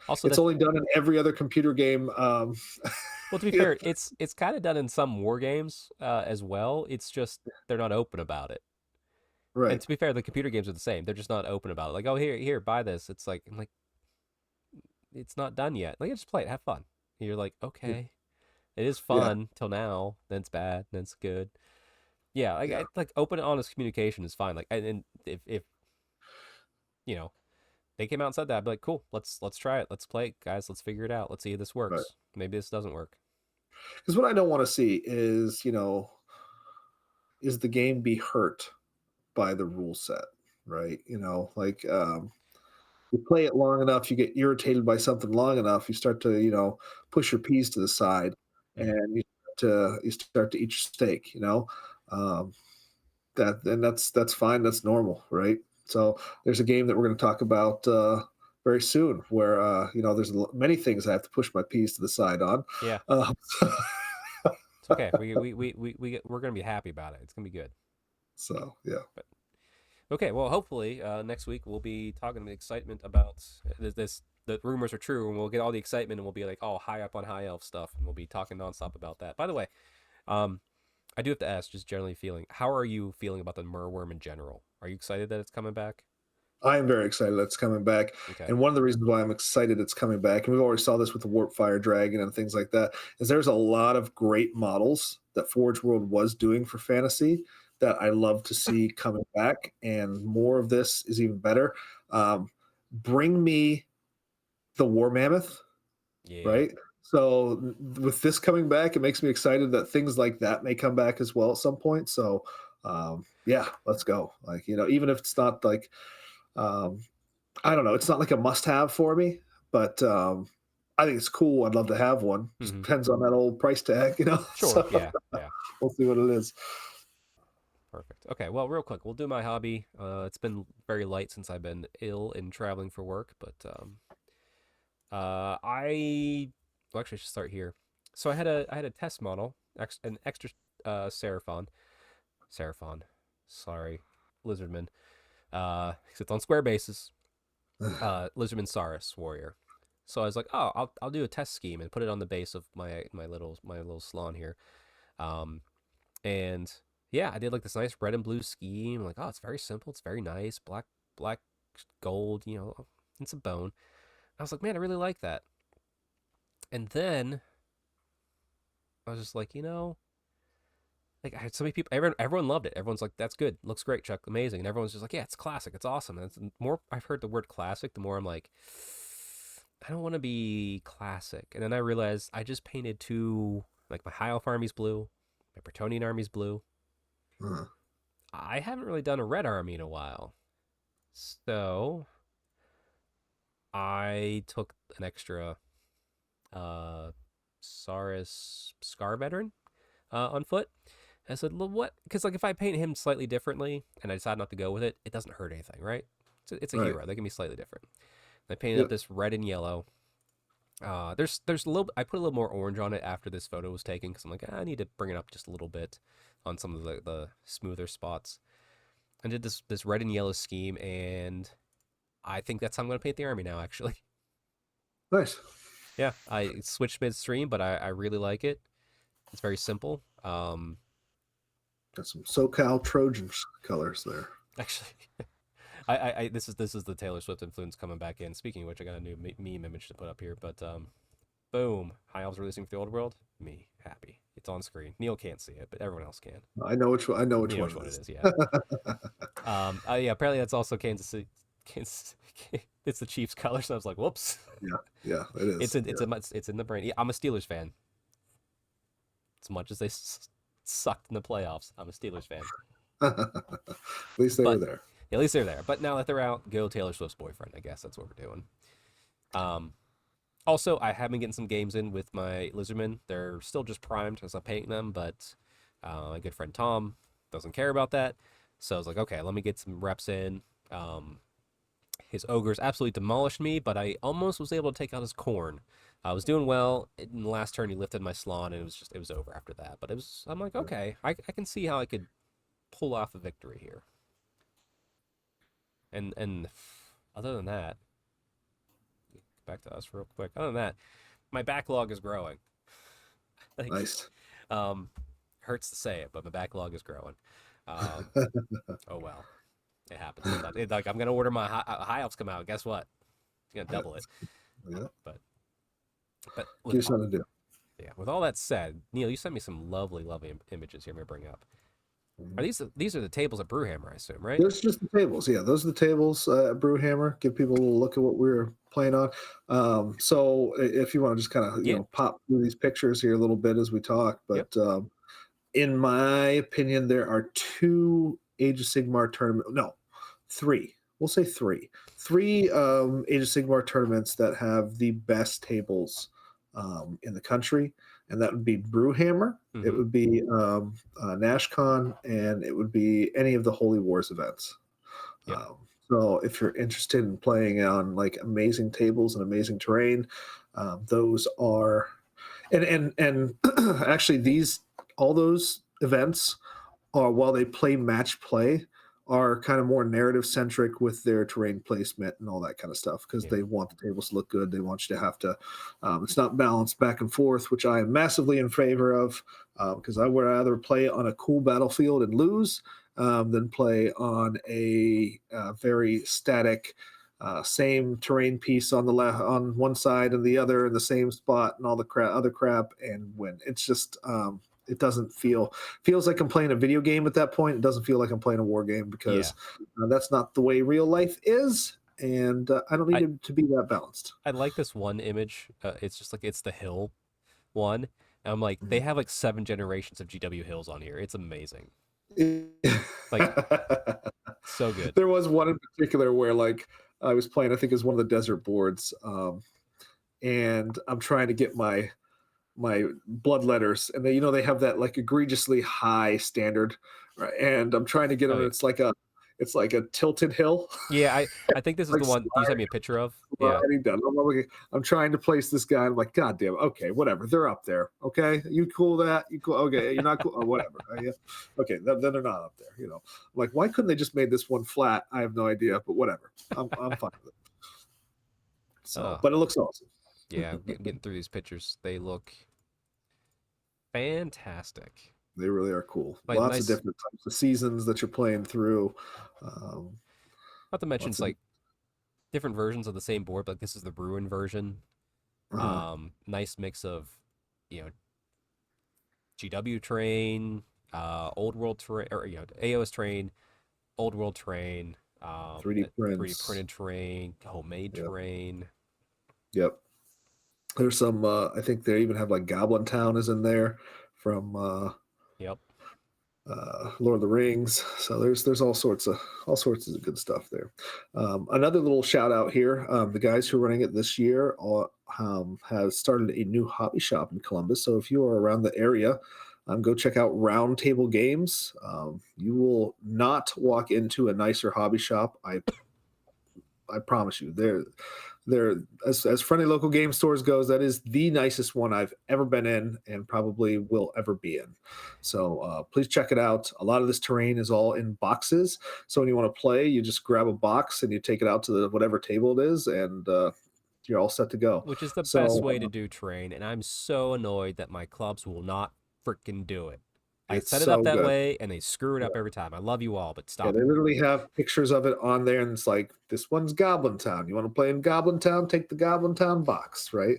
also, it's only done in every other computer game. Well, to be fair, it's kind of done in some war games as well. It's just they're not open about it. Right. And to be fair, the computer games are the same. They're just not open about it. Like, oh, here, buy this. It's like, I'm like, it's not done yet. Like, just play it, have fun. And you're like, okay, it is fun till now. Then it's bad. Then it's good. Yeah, like open, honest communication is fine. Like, and if they came out and said that, I'd be like, cool, let's try it. Let's play it, guys. Let's figure it out. Let's see if this works. Right. Maybe this doesn't work. Because what I don't want to see is, is the game be hurt by the rule set, right? Like you play it long enough, you get irritated by something long enough, you start to, push your peas to the side, and you start to eat your steak, that's fine, that's normal, right? So there's a game that we're going to talk about very soon where there's many things I have to push my peas to the side on. Yeah. It's okay. We're gonna be happy about it. It's gonna be good. So yeah. But, okay. Well, hopefully next week we'll be talking with excitement about this. The rumors are true, and we'll get all the excitement, and we'll be like all high up on high elf stuff, and we'll be talking nonstop about that. By the way, I do have to ask, just generally how are you feeling about the Merworm in general? Are you excited that it's coming back? I am very excited that it's coming back. Okay. And one of the reasons why I'm excited it's coming back, and we already saw this with the Warpfire Dragon and things like that, is there's a lot of great models that Forge World was doing for fantasy that I love to see coming back, and more of this is even better. Bring me the War Mammoth, Yeah. right? So with this coming back, it makes me excited that things like that may come back as well at some point. So yeah, let's go. Like, even if it's not like, um, I don't know, it's not like a must-have for me, but I think it's cool. I'd love to have one. Just Mhm. depends on that old price tag, Sure. So Yeah. Yeah. we'll see what it is. Perfect. Okay. Well, real quick, we'll do my hobby. It's been very light since I've been ill and traveling for work, but I well, actually, I should start here. So I had a test model, an extra Seraphon, sorry, Lizardman. 'Cause it's on square bases. Lizardman Saurus warrior. So I was like, oh, I'll do a test scheme and put it on the base of my little salon here. Um, and yeah, I did like this nice red and blue scheme. Like, oh, it's very simple. It's very nice. Black, gold. It's a bone. I was like, man, I really like that. And then I was just like, like I had so many people. Everyone loved it. Everyone's like, "That's good. Looks great, Chuck. Amazing." And everyone's just like, "Yeah, it's classic. It's awesome." And the more I've heard the word classic, the more I'm like, I don't want to be classic. And then I realized I just painted two, like my High Elf army's blue, my Bretonian army's blue. Uh, I haven't really done a red army in a while, so I took an extra Saurus Scar veteran on foot. I said, well, what? Because like if I paint him slightly differently and I decide not to go with it, it doesn't hurt anything, right? It's a right. hero. They can be slightly different. I painted up Yep. this red and yellow. There's a little. I put a little more orange on it after this photo was taken because I'm like, I need to bring it up just a little bit on some of the smoother spots. I did this red and yellow scheme, and I think that's how I'm going to paint the army now. Actually, Nice. yeah, I switched midstream, but I really like it. It's very simple. Got some SoCal Trojans colors there. Actually, I this is the Taylor Swift influence coming back in. Speaking of which, I got a new meme image to put up here. But boom, High Elves releasing for the old world. Me happy. It's on screen. Neil can't see it, but everyone else can. I know which one. I know which You know one which one it it is. is. Yeah. Yeah. Apparently that's also Kansas City. Kansas. It's the Chiefs colors. And I was like, whoops. Yeah, it is. It's in the brain. Yeah, I'm a Steelers fan. As much as they sucked in the playoffs, I'm a Steelers fan. At least they were But there. at least they're there. But now that they're out, go Taylor Swift's boyfriend. I guess that's what we're doing. Also, I have been getting some games in with my Lizardmen. They're still just primed as I'm painting them, but my good friend Tom doesn't care about that. So I was like, okay, let me get some reps in. His ogres absolutely demolished me, but I almost was able to take out his corn. I was doing well. In the last turn, he lifted my salon, and it was over after that. But I'm like, okay, I can see how I could pull off a victory here. And other than that, back to us real quick. Other than that, my backlog is growing. Like, Nice. hurts to say it, but my backlog is growing. Oh well, it happens sometimes. Like I'm gonna order my high elves come out. Guess what? It's gonna double it. Yeah. But Give with you something to do. yeah, with all that said, Neil, you sent me some lovely images here. I'm gonna bring up. Are these are the tables at Brewhammer, I assume, right? There's just the tables. Yeah, those are the tables at Brewhammer. Give people a little look at what we're playing on. So if you want to just kind of Yeah. pop through these pictures here a little bit as we talk, but in my opinion, there are two Age of Sigmar tournament. No, three. We'll say three. Three Age of Sigmar tournaments that have the best tables in the country, and that would be Brewhammer. It would be NashCon, and it would be any of the Holy Wars events. Yep. So if you're interested in playing on like amazing tables and amazing terrain, those are, and actually all those events are, while they play match play, are kind of more narrative centric with their terrain placement and all that kind of stuff, because they want the tables to look good. They want you to have to, it's not balanced back and forth, which I am massively in favor of, because I would rather play on a cool battlefield and lose than play on a very static, same terrain piece on the left, on one side and the other in the same spot and all the other crap and win. It's just, it doesn't feels like I'm playing a video game at that point. It doesn't feel like I'm playing a war game, because that's not the way real life is. and I don't need it to be that balanced. I like this one image. It's just like it's the hill one. And I'm like, they have like 7 generations of GW hills on here. It's amazing. Like, so good. There was one in particular where like I was playing, I think it was one of the desert boards, and I'm trying to get my blood letters, and they have that like egregiously high standard, right? And I'm trying to get them. Oh, yeah. It's like a tilted hill. Yeah, I think this is Like the one you sent me a picture of. Yeah. sliding down. I'm trying to place this guy. I'm like, God damn it. Okay, whatever. They're up there. Okay, you cool with that? You cool? Okay, you're not cool. Oh, whatever. Yeah. Okay, then they're not up there. I'm like, why couldn't they just made this one flat? I have no idea, but whatever. I'm fine with it. So, but it looks awesome. Yeah, getting through these pictures, they look fantastic. They really are cool. Like, Lots nice, of different types of seasons that you're playing through. not to mention it's like different versions of the same board, but like this is the Ruin version. Nice mix of, GW terrain, old world terrain, or AoS terrain, old world terrain, 3D prints. 3D printed terrain, homemade terrain. Yep. There's some. I think they even have like Goblin Town is in there from. Yep. Lord of the Rings. So there's all sorts of good stuff there. Another little shout out here. The guys who are running it this year have started a new hobby shop in Columbus. So if you are around the area, go check out Round Table Games. You will not walk into a nicer hobby shop. I promise you. They're as friendly local game stores goes, that is the nicest one I've ever been in and probably will ever be in. So please check it out. A lot of this terrain is all in boxes. So when you want to play, you just grab a box and you take it out to whatever table it is, and you're all set to go. Which is the best way to do terrain. And I'm so annoyed that my clubs will not freaking do it. I set it up that way, and they screw it up every time. I love you all, but stop. Yeah, they literally have pictures of it on there, and it's like, this one's Goblin Town. You want to play in Goblin Town? Take the Goblin Town box, right?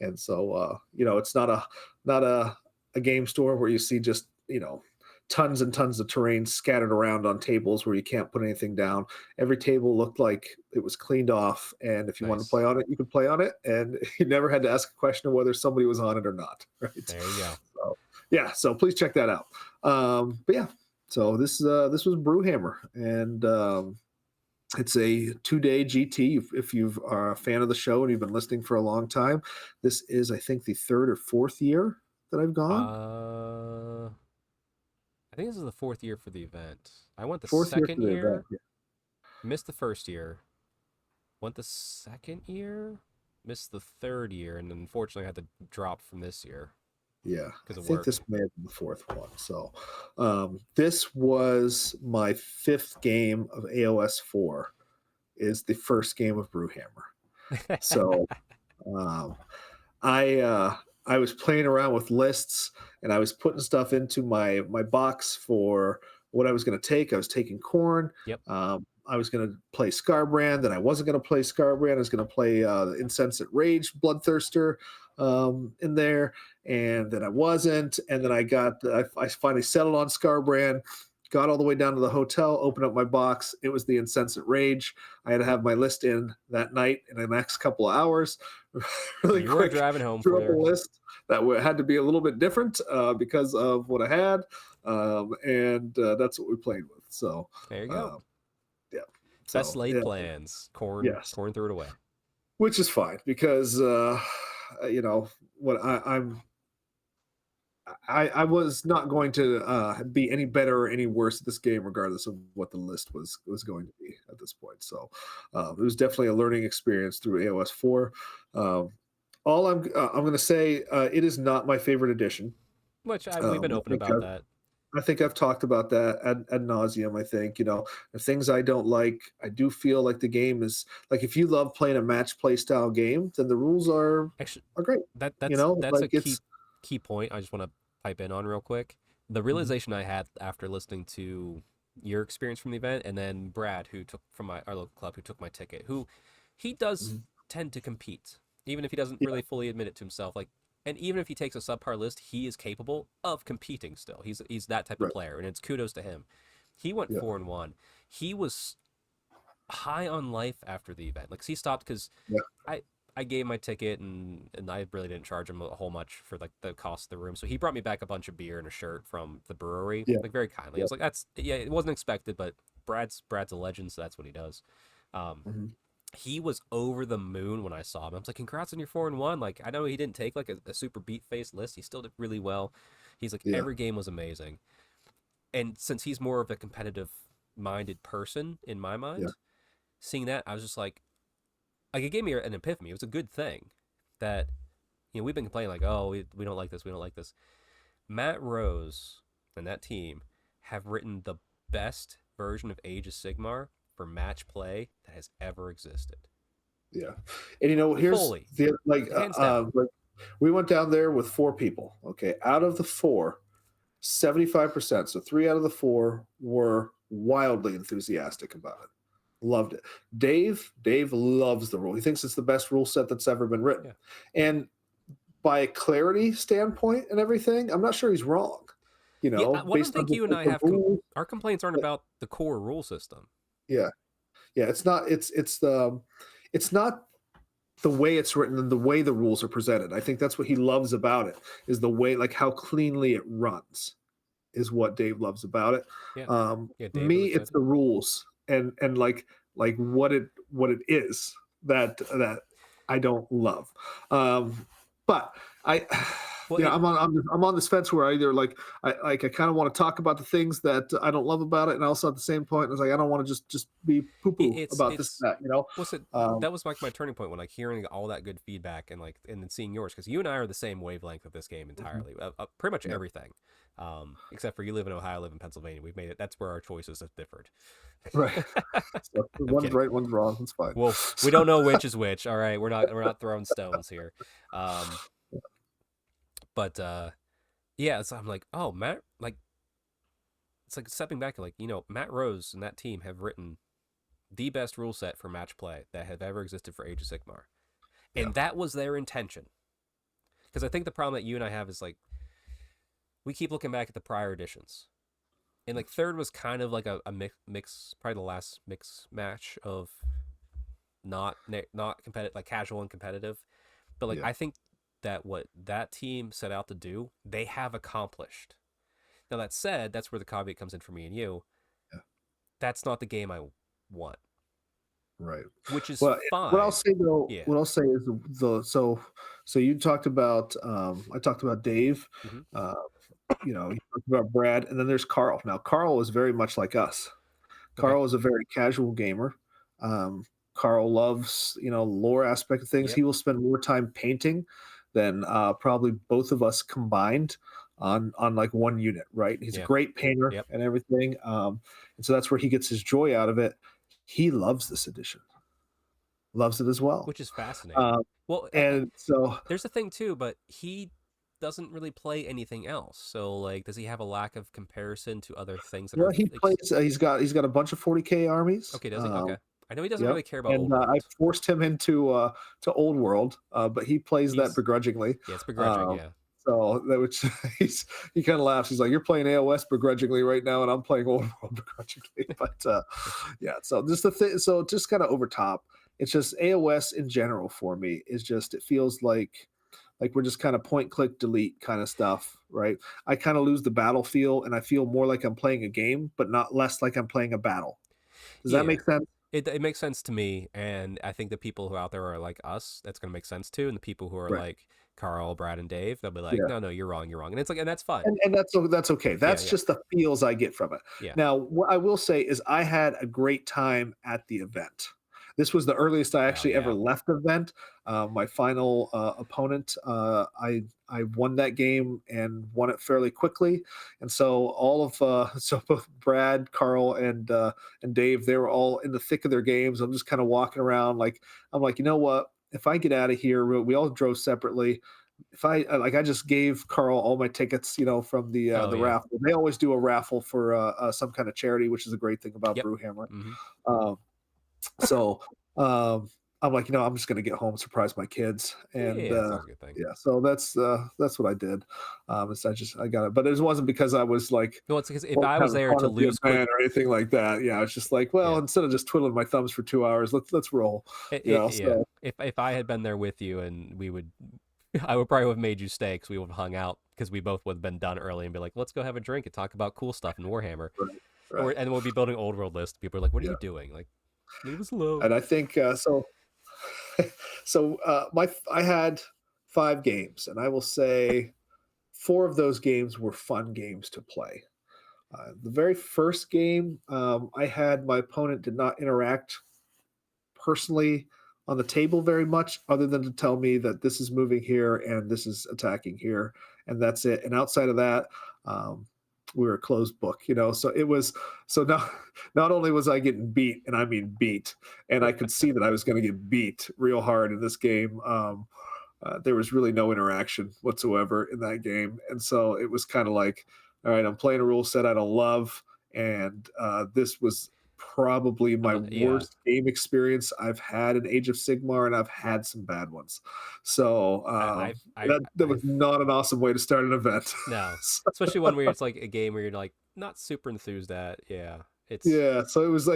And so, it's not a game store where you see just tons and tons of terrain scattered around on tables where you can't put anything down. Every table looked like it was cleaned off, and if you want to play on it, you could play on it, and you never had to ask a question of whether somebody was on it or not. Right? There you go. So, yeah, so please check that out. But yeah, so this was Brewhammer, and it's a 2-day GT. If you are a fan of the show and you've been listening for a long time, this is, I think, the 3rd or 4th year that I've gone. I think this is the 4th year for the event. I went the 2nd year year. Event, yeah. Missed the 1st year. Went the 2nd year. Missed the 3rd year, and unfortunately had to drop from this year. Yeah, because I of think work. this may have been the 4th one. So this was my 5th game of AoS 4. Is the first game of Brewhammer. So I was playing around with lists, and I was putting stuff into my box for what I was going to take. I was taking Corn. Yep. I was going to play Scarbrand, then I wasn't going to play Scarbrand. I was going to play the Insensate Rage Bloodthirster in there, and then I wasn't. And then I finally settled on Scarbrand, got all the way down to the hotel, opened up my box. It was the Insensate Rage. I had to have my list in that night in the next couple of hours. Really you quick, were driving home drew for up a list that had to be a little bit different because of what I had, and that's what we played with. So there you go. Yeah. Best laid plans. Corn threw it away. Which is fine because what I was not going to be any better or any worse at this game, regardless of what the list was going to be at this point. So it was definitely a learning experience through AoS 4. All I'm going to say, it is not my favorite edition. Which we've been open about that. I think I've talked about that ad nauseum. I think, the things I don't like, I do feel like the game is like, if you love playing a match play style game, then the rules are great. That's like a key point I just want to pipe in on real quick. The realization I had after listening to your experience from the event, and then Brad, who took from our local club, who took my ticket, who he does tend to compete, even if he doesn't really fully admit it to himself. Like, and even if he takes a subpar list, he is capable of competing still. He's that type of player, and it's kudos to him. He went 4-1. He was high on life after the event. Like he stopped because Yeah. I gave my ticket and I really didn't charge him a whole much for like the cost of the room. So he brought me back a bunch of beer and a shirt from the brewery, Yeah. like very kindly. I was like, it wasn't expected, but Brad's a legend, so that's what he does. Mhm. He was over the moon when I saw him. I was like, congrats on your 4-1. Like I know he didn't take like a super beat face list. He still did really well. He's like, Yeah. every game was amazing. And since he's more of a competitive minded person in my mind, seeing that, I was just like it gave me an epiphany. It was a good thing that, we've been complaining like, oh, we don't like this, we don't like this. Matt Rose and that team have written the best version of Age of Sigmar for match play that has ever existed. Yeah. And here's Fully. the Hands down. like we went down there with 4 people. Okay. Out of the 4, 75%, so 3 out of the 4 were wildly enthusiastic about it. Loved it. Dave loves the rule. He thinks it's the best rule set that's ever been written. Yeah. And by a clarity standpoint and everything, I'm not sure he's wrong. What I think you and I have our complaints aren't about the core rule system. Yeah. It's not the way it's written and the way the rules are presented. I think that's what he loves about it, is the way, like how cleanly it runs is what Dave loves about it. Me, it's the rules and like what it is that I don't love. But I'm on this fence where I either I kind of want to talk about the things that I don't love about it, and also at the same point, it's like I don't want to just be poo poo about this and that. That was like my turning point when hearing all that good feedback and then seeing yours, because you and I are the same wavelength of this game entirely. Pretty much everything, except for you live in Ohio, I live in Pennsylvania. We've made it. That's where our choices have differed. Right. So one's right, one's wrong. It's fine. Well, we don't know which is which. All right, we're not throwing stones here. But so I'm like, oh, Matt, it's like stepping back, like, Matt Rose and that team have written the best rule set for match play that have ever existed for Age of Sigmar. And that was their intention. Because I think the problem that you and I have is we keep looking back at the prior editions. And third was kind of like a mix, probably the last mix match of not competitive, like casual and competitive. But I think that what that team set out to do, they have accomplished. Now that said, that's where the caveat comes in for me and you. Yeah. That's not the game I want. Right. Which is fine. What I'll say though, is so you talked about I talked about Dave, you talked about Brad, and then there's Carl. Now Carl is very much like us. Carl is a very casual gamer. Carl loves, lore aspect of things. He will spend more time painting than probably both of us combined on one unit, right? He's a great painter and everything. And so that's where he gets his joy out of it. He loves this edition. Loves it as well. Which is fascinating. So there's a thing too, but he doesn't really play anything else. So does he have a lack of comparison to other things? He plays. He's got a bunch of 40K armies. Okay, does he? Okay. I know he doesn't really care about Old World. I forced him into to Old World, but he plays that begrudgingly. Yeah, it's begrudging. So which he kind of laughs. He's like, "You're playing AoS begrudgingly right now, and I'm playing Old World begrudgingly." But so just the thing. So just kind of over top. It's just AoS in general for me is just, it feels like we're just kind of point click delete kind of stuff, right? I kind of lose the battle feel, and I feel more like I'm playing a game, but not less like I'm playing a battle. Does that make sense? It makes sense to me, and I think the people who out there are like us, that's going to make sense too. And the people who are like Carl, Brad, and Dave, they'll be like, no, you're wrong, and it's and that's fine, and that's okay. That's just the feels I get from it. Yeah. Now, what I will say is I had a great time at the event. This was the earliest I actually ever left the event. My final opponent, I won that game and won it fairly quickly. And so so both Brad, Carl, and Dave, they were all in the thick of their games. I'm just kind of walking around I'm like, you know what? If I get out of here, we all drove separately. If I just gave Carl all my tickets, from the raffle. They always do a raffle for some kind of charity, which is a great thing about Brewhammer. Mm-hmm. So I'm like, I'm just gonna get home, surprise my kids, and Yeah, it's always a good thing. yeah. So that's what I did. I got it, but it wasn't because I was like No, it's because if I was having there fun to at the lose quick, event or anything like that. Yeah, it's just like, well, yeah, instead of just twiddling my thumbs for 2 hours, let's roll. yeah. So If I had been there with you, and we would, I would probably have made you stay because we would have hung out because we both would have been done early and be like, let's go have a drink and talk about cool stuff in Warhammer, right, right, and we'll be building old world lists. People are like, what are yeah, you doing? Like, leave us alone. and I think so. So I had 5 games, and I will say 4 of those games were fun games to play. The very first game, I had my opponent did not interact personally on the table very much, other than to tell me that this is moving here and this is attacking here, and that's it. And outside of that, um, we were a closed book, So it was so now not only was I getting beat, and I mean beat, and I could see that I was going to get beat real hard in this game. There was really no interaction whatsoever in that game, and so it was kind of like, all right, I'm playing a rule set I don't love, and this was probably my Yeah, worst game experience I've had in Age of Sigmar, and I've had some bad ones. So that was I've not an awesome way to start an event. no, So, especially one where it's like a game where you're like not super enthused at. Yeah, it's yeah, so it was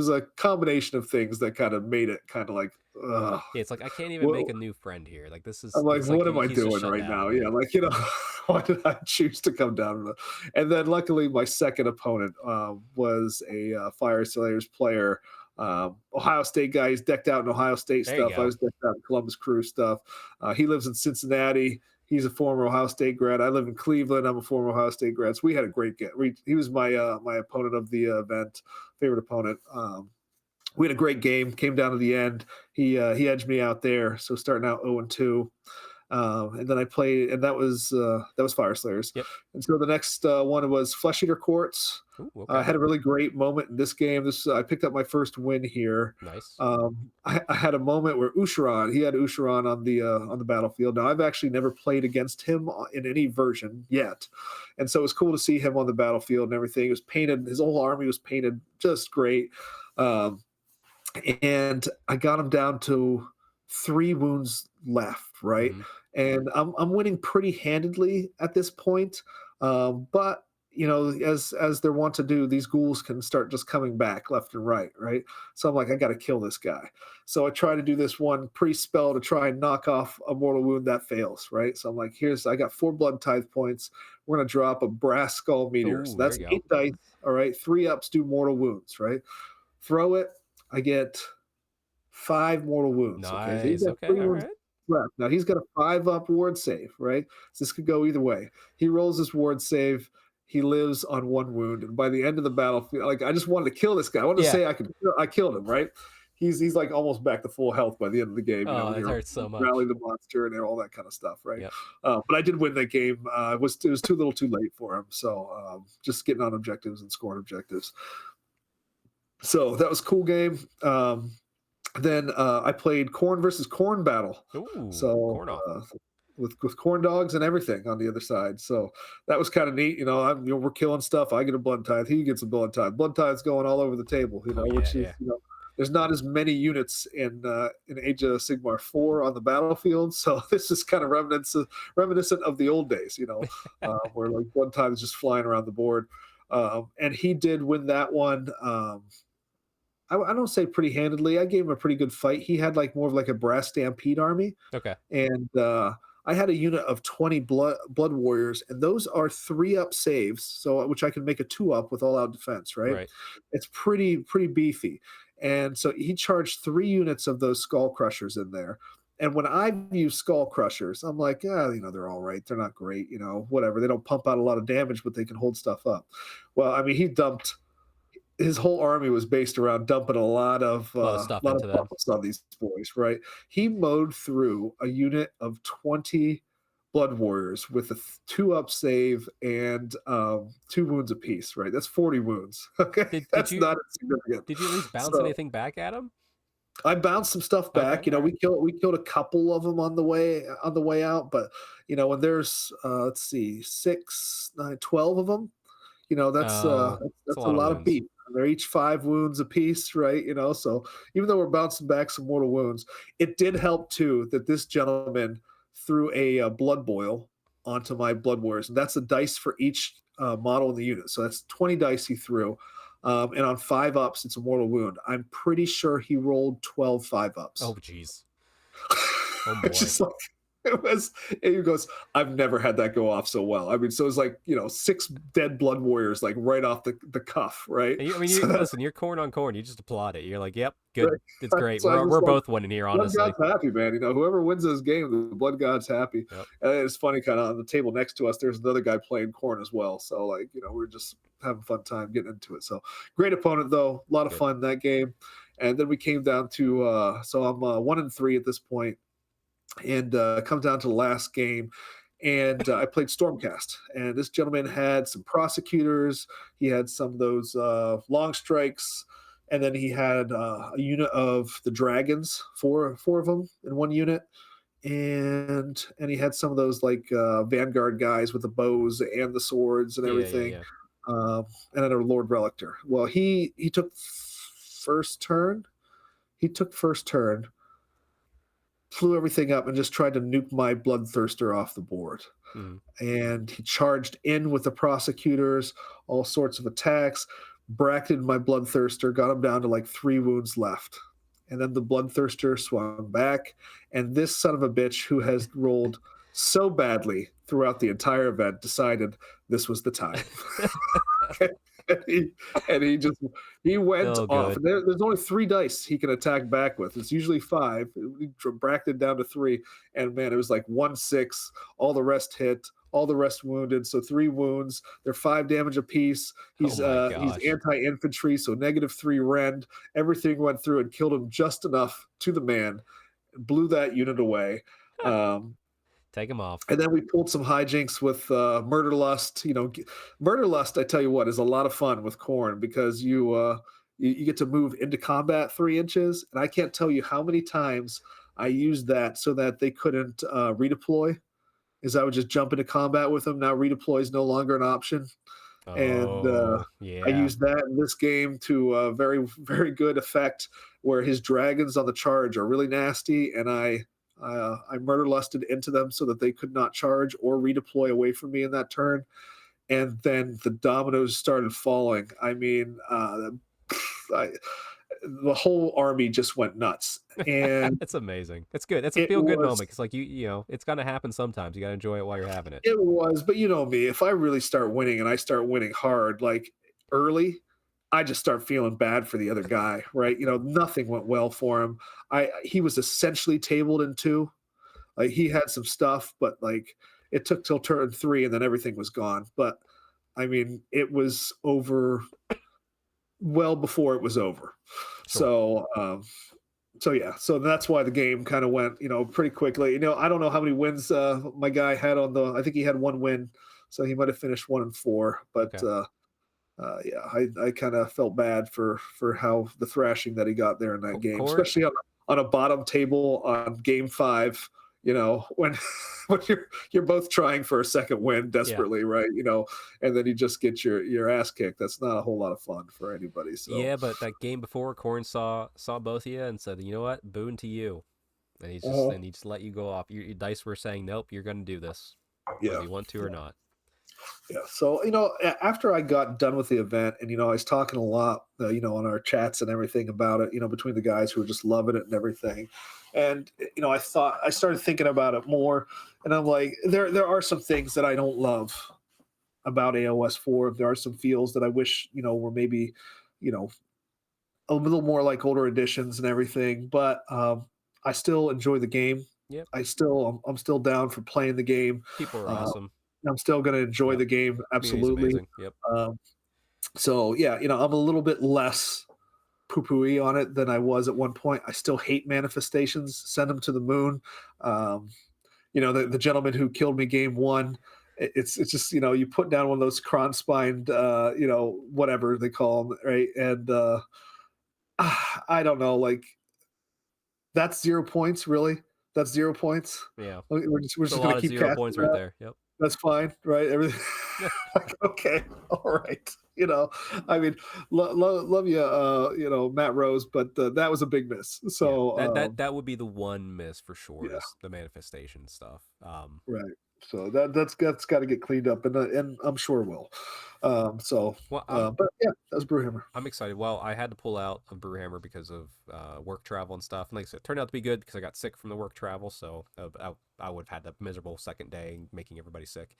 a combination of things that kind of made it kind of like, ugh. yeah, it's like I can't even make Well, a new friend here. Like this I'm like, is like what am I he's just doing shut right down. now? Yeah, Yeah, like, why did I choose to come down? And then luckily, my second opponent was a Fire Slayers player, Ohio State guy. He's decked out in Ohio State there you stuff. I go. was decked out in Columbus Crew stuff. He lives in Cincinnati. He's a former Ohio State grad. I live in Cleveland. I'm a former Ohio State grad. So we had a great get. He was my opponent of the event, favorite opponent. We had a great game. Came down to the end. He edged me out there. So starting out 0-2. And then I played, and that was Fire Slayers. Yep. And so the next one was Flesh Eater Courts. Ooh, I okay. had a really great moment in this game. I picked up my first win here. Nice. I had a moment where he had Usharan on the battlefield. Now I've actually never played against him in any version yet, and so it was cool to see him on the battlefield and everything. He was painted. His whole army was painted just great. Um, and I got him down to 3 wounds left, right? Mm-hmm. And I'm winning pretty handedly at this point. But as they're wont to do, these ghouls can start just coming back left and right, right? So I'm like, I got to kill this guy. So I try to do this one pre-spell to try and knock off a mortal wound that fails, right? So I'm like, I got 4 blood tithe points. We're gonna drop a brass skull meteor. So Ooh, there that's you go. 8 dice. All right, 3 ups do mortal wounds, right? Throw it. I get 5 mortal wounds. Okay, so he's Nice. got Okay. 3 All wounds right. left. Now he's got a 5-up ward save, right? So this could go either way. He rolls his ward save. He lives on 1 wound, and by the end of the battlefield, like I just wanted to kill this guy. I wanted to Yeah. say I killed him, right? He's like almost back to full health by the end of the game. Oh, When that you're hurts so much. rally the monster and all that kind of stuff, right? Yep. But I did win that game. It was too little, too late for him. So just getting on objectives and scoring objectives. So that was a cool game. Then I played Corn versus Corn battle. Ooh. So Corn off. with corn dogs and everything on the other side. So that was kind of neat. We're killing stuff. I get a blood tithe. He gets a blood tithe. Blood tithe's going all over the table. Oh yeah. Which is Yeah. there's not as many units in Age of Sigmar 4 on the battlefield. So this is kind of reminiscent of the old days. Where like blood tithe is just flying around the board. And he did win that one. I don't say pretty handedly. I gave him a pretty good fight. He had like more of like a brass stampede army, Okay. and I had a unit of 20 blood warriors, and those are 3-up saves, so which I can make a 2-up with all out defense. Right? Right. It's pretty beefy, and so he charged 3 units of those skull crushers in there. And when I use skull crushers, I'm like, they're all right. They're not great, whatever. They don't pump out a lot of damage, but they can hold stuff up. Well, I mean, his whole army was based around dumping a lot of stuff into them. buffs on these boys, right? He mowed through a unit of 20 blood warriors with a 2-up save and 2 wounds apiece, right? That's 40 wounds. Okay, that's not insignificant. Did you at least bounce anything back at him? I bounced some stuff back. Okay, we killed a couple of them on the way out, but when there's let's see, 6, 9, 12 of them, that's a lot of beef. they're each 5 wounds apiece, right? So even though we're bouncing back some mortal wounds, it did help too that this gentleman threw a blood boil onto my blood warriors, and that's a dice for each model in the unit. So that's 20 dice he threw. And on 5 ups, it's a mortal wound. I'm pretty sure he rolled 12 5 ups. Oh, jeez. Oh, boy. It's just like, and he goes, I've never had that go off so well. I mean, so it's like, 6 dead blood warriors, like right off the cuff, right? And listen, you're corn on corn. You just applaud it. You're like, yep, good. Right. It's great. So We're both winning here, honestly. Blood God's happy, man. Whoever wins this game, the Blood God's happy. Yep. And it's funny, kind of on the table next to us, there's another guy playing corn as well. So, like, we're just having a fun time getting into it. So, great opponent, though. A lot of fun that game. And then we came down to, so I'm 1-3 at this point. And comes down to the last game, and I played Stormcast. And this gentleman had some prosecutors. He had some of those long strikes, and then he had a unit of the dragons, four of them in one unit, and he had some of those like Vanguard guys with the bows and the swords and everything, and then a Lord Relictor. Well, he took first turn. Flew everything up and just tried to nuke my Bloodthirster off the board. And he charged in with the prosecutors, all sorts of attacks, bracketed my Bloodthirster, got him down to like 3 wounds left. And then the Bloodthirster swung back, and this son of a bitch who has rolled so badly throughout the entire event decided this was the time. He went off. And there's only 3 dice he can attack back with. It's usually 5. He bracketed down to 3, and man, it was like 1-6. All the rest hit. All the rest wounded. So 3 wounds. They're 5 damage apiece. He's anti-infantry, so -3 rend. Everything went through and killed him just enough to the man. Blew that unit away. Take him off. And then we pulled some hijinks with Murder Lust. Murder Lust, I tell you what, is a lot of fun with Khorne because you get to move into combat 3 inches. And I can't tell you how many times I used that so that they couldn't redeploy, is I would just jump into combat with them. Now redeploy is no longer an option. I used that in this game to very, very good effect, where his dragons on the charge are really nasty, and I murder lusted into them so that they could not charge or redeploy away from me in that turn. And then the dominoes started falling. I mean, the whole army just went nuts. And it's amazing. It's good. It's a feel-good moment because, like, it's going to happen sometimes. You got to enjoy it while you're having it. It was, but you know me, if I really start winning and I start winning hard, like early, I just start feeling bad for the other guy, right? Nothing went well for him. He was essentially tabled in 2. Like, he had some stuff, but like it took till turn 3 and then everything was gone. But I mean, it was over well before it was over. Sure. So that's why the game kind of went, pretty quickly. I don't know how many wins my guy had I think he had 1 win, so he might have finished 1-4. But okay. I kind of felt bad for how the thrashing that he got there in that game, especially on a bottom table on game 5. When you're both trying for a second win desperately, right? And then you just get your ass kicked. That's not a whole lot of fun for anybody. So yeah, but that game before, Khorne saw both of you and said, you know what, boon to you, and he just let you go off. Your dice were saying, nope, you're going to do this, whether you want to or not. Yeah. So, after I got done with the event and, I was talking a lot, on our chats and everything about it, between the guys who were just loving it and everything. And, I started thinking about it more, and I'm like, there are some things that I don't love about AoS 4. There are some feels that I wish, were maybe, a little more like older editions and everything, but I still enjoy the game. Yep. I'm still down for playing the game. People are awesome. I'm still going to enjoy the game. Absolutely. Yep. So yeah, I'm a little bit less poo-pooey on it than I was at one point. I still hate manifestations. Send them to the moon. The gentleman who killed me game 1, it's just, you put down one of those cron-spined, whatever they call them, right? And I don't know, like, that's 0 points, really? That's 0 points? Yeah. We're just going to keep 0 points right there. Yep. That's fine, right? Everything. Okay, all right. You know, I mean, love you, Matt Rose, but that was a big miss. So that would be the one miss for sure, yeah, is the manifestation stuff. right. So that's got to get cleaned up, and I'm sure it will. Well, But yeah, that's Brewhammer. I'm excited. Well, I had to pull out of Brewhammer because of work travel and stuff. And like I said, it turned out to be good because I got sick from the work travel. So I would have had the miserable second day making everybody sick.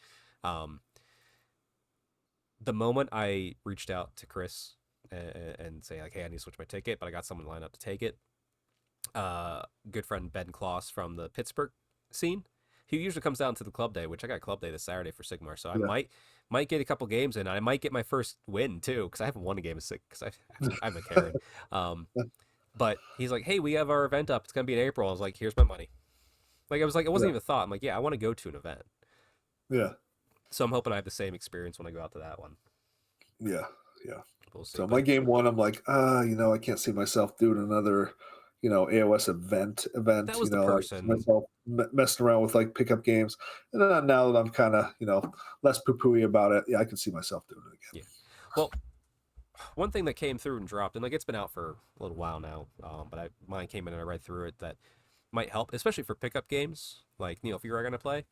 The moment I reached out to Chris and say like, hey, I need to switch my ticket, but I got someone lined up to take it. Good friend Ben Kloss from the Pittsburgh scene. He usually comes down to the club day, which I got club day this Saturday for Sigmar. So I might get a couple games in. I might get my first win too, because I haven't won a game of Sig because I've been carried. But he's like, hey, we have our event up. It's gonna be in April. I was like, here's my money. Like, it wasn't even a thought. I'm like, yeah, I want to go to an event. Yeah. So I'm hoping I have the same experience when I go out to that one. Yeah. We'll see. So my game one, I'm like, I can't see myself doing another, AOS event. That was the person. Myself messing around with like pickup games, and then now that I'm kind of, less poo-pooey about it, yeah, I can see myself doing it again. Yeah. Well, one thing that came through and dropped, and like it's been out for a little while now, but mine came in and I read through it, that might help, especially for pickup games. Like, if you were gonna play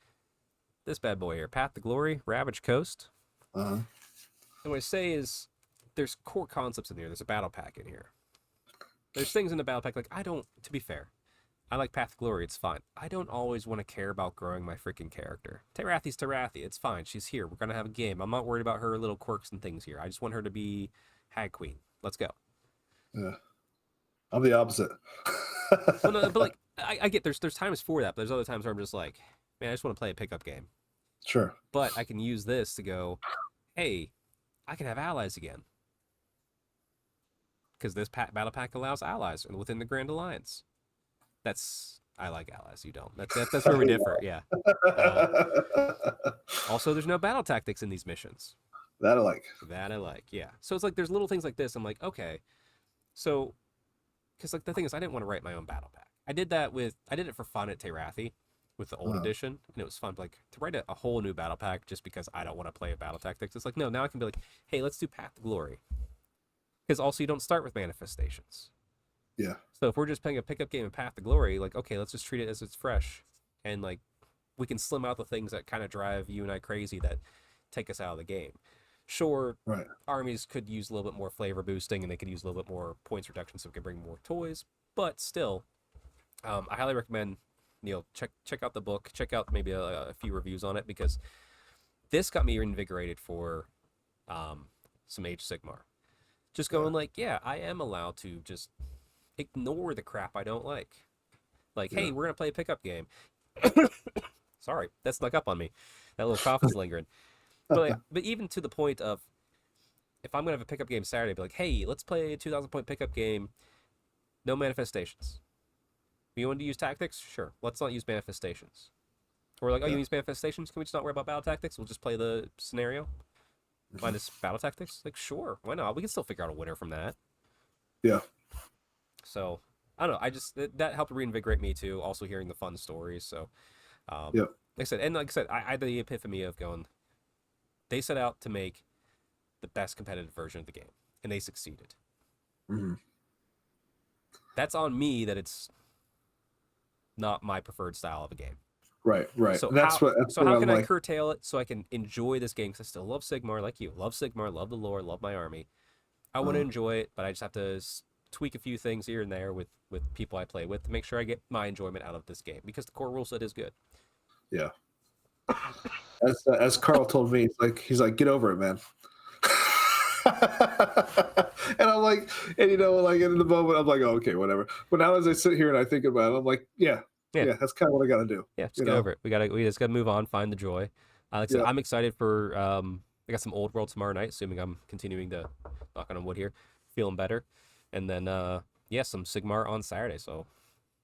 this bad boy here, Path to Glory, Ravage Coast. Uh-huh. And what I say is, there's core concepts in here. There's a battle pack in here. There's things in the battle pack, like, to be fair, I like Path to Glory, it's fine. I don't always want to care about growing my freaking character. Terathi's Terathi, it's fine. She's here. We're going to have a game. I'm not worried about her little quirks and things here. I just want her to be Hag Queen. Let's go. Yeah. I'm the opposite. Well, no, but like, I get there's times for that, but there's other times where I'm just like, man, I just want to play a pickup game. Sure. But I can use this to go, hey, I can have allies again. Because this battle pack allows allies within the Grand Alliance. I like allies. You don't. That's where we differ. Yeah. Also, there's no battle tactics in these missions. That I like. Yeah. So it's like there's little things like this. I'm like, okay. So, because like the thing is, I didn't want to write my own battle pack. I did it for fun at Terathi with the old edition, and it was fun. Like to write a whole new battle pack just because I don't want to play a battle tactics. It's like, no, now I can be like, hey, let's do Path to Glory. Because also you don't start with manifestations. Yeah. So if we're just playing a pickup game of Path to Glory, like, okay, let's just treat it as it's fresh. And like we can slim out the things that kind of drive you and I crazy that take us out of the game. Sure, right. Armies could use a little bit more flavor boosting and they could use a little bit more points reduction so we can bring more toys. But still, I highly recommend, check out the book, check out maybe a few reviews on it, because this got me invigorated for some Age of Sigmar. Just going like, yeah, I am allowed to just ignore the crap I don't like. Like, hey, we're going to play a pickup game. Sorry, that snuck up on me. That little cough is lingering. But even to the point of, if I'm going to have a pickup game Saturday, be like, hey, let's play a 2,000 point pickup game. No manifestations. You want to use tactics? Sure. Let's not use manifestations. Or like, you use manifestations? Can we just not worry about battle tactics? We'll just play the scenario minus battle tactics? Like, sure, why not? We can still figure out a winner from that. Yeah. So, I don't know. That helped reinvigorate me too. Also hearing the fun stories. So, like I said, I had the epiphany of going, they set out to make the best competitive version of the game, and they succeeded. Mm-hmm. That's on me that it's not my preferred style of a game. Right. So how how can I curtail it so I can enjoy this game? Because I still love Sigmar, like you. Love Sigmar, love the lore, love my army. I want to enjoy it, but I just have to tweak a few things here and there with people I play with to make sure I get my enjoyment out of this game, because the core rule set is good. Yeah. As Carl told me, he's like, get over it, man. And I'm like, and in the moment, I'm like, oh, okay, whatever. But now as I sit here and I think about it, I'm like, yeah, that's kind of what I got to do. Yeah, just get over it. We just got to move on, find the joy. Like I said, I'm excited for. I got some Old World tomorrow night, assuming I'm continuing to knock on wood here, feeling better, and then some Sigmar on Saturday. So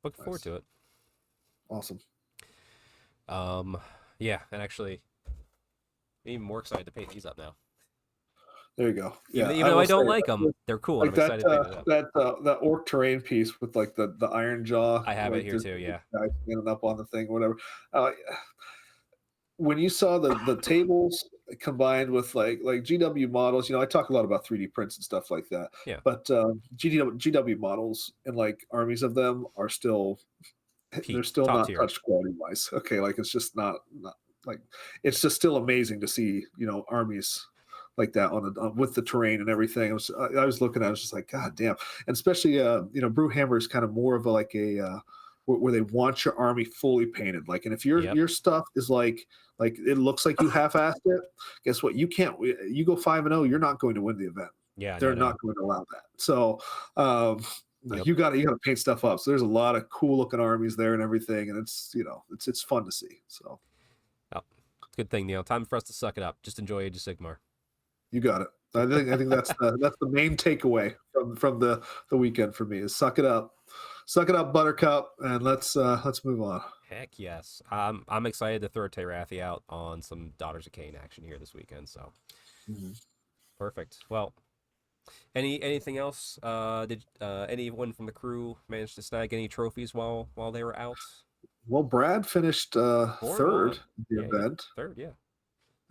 looking forward to it. Awesome. Yeah, and actually, even more excited to paint these up now. There you go. Yeah, even though I don't like them, they're cool. Like I'm excited to paint it up. That orc terrain piece with like the iron jaw. I have it here too. Yeah. Standing up on the thing, whatever. When you saw the tables combined with like GW models. I talk a lot about 3D prints and stuff like that. Yeah. But GW models and like armies of them are still they're Peak, still top not tier. touched quality wise. Okay, like it's just not like it's just still amazing to see armies like that with the terrain and everything. I was looking at it, I was just like, God damn. And especially Brewhammer is kind of more of a where they want your army fully painted. Like, and if your stuff is like it looks like you half-assed it, guess what? You can't. You go 5-0, you're not going to win the event. Yeah, They're not going to allow that. So you got to paint stuff up. So there's a lot of cool looking armies there and everything, and it's fun to see. So good thing, Neil. Time for us to suck it up. Just enjoy Age of Sigmar. You got it. I think that's the main takeaway from the weekend for me is suck it up, Buttercup, and let's move on. Heck yes. I'm excited to throw Terathi out on some Daughters of Cain action here this weekend. So perfect. Well, anything else? Did anyone from the crew manage to snag any trophies while they were out? Well, Brad finished third at the event. Third, yeah.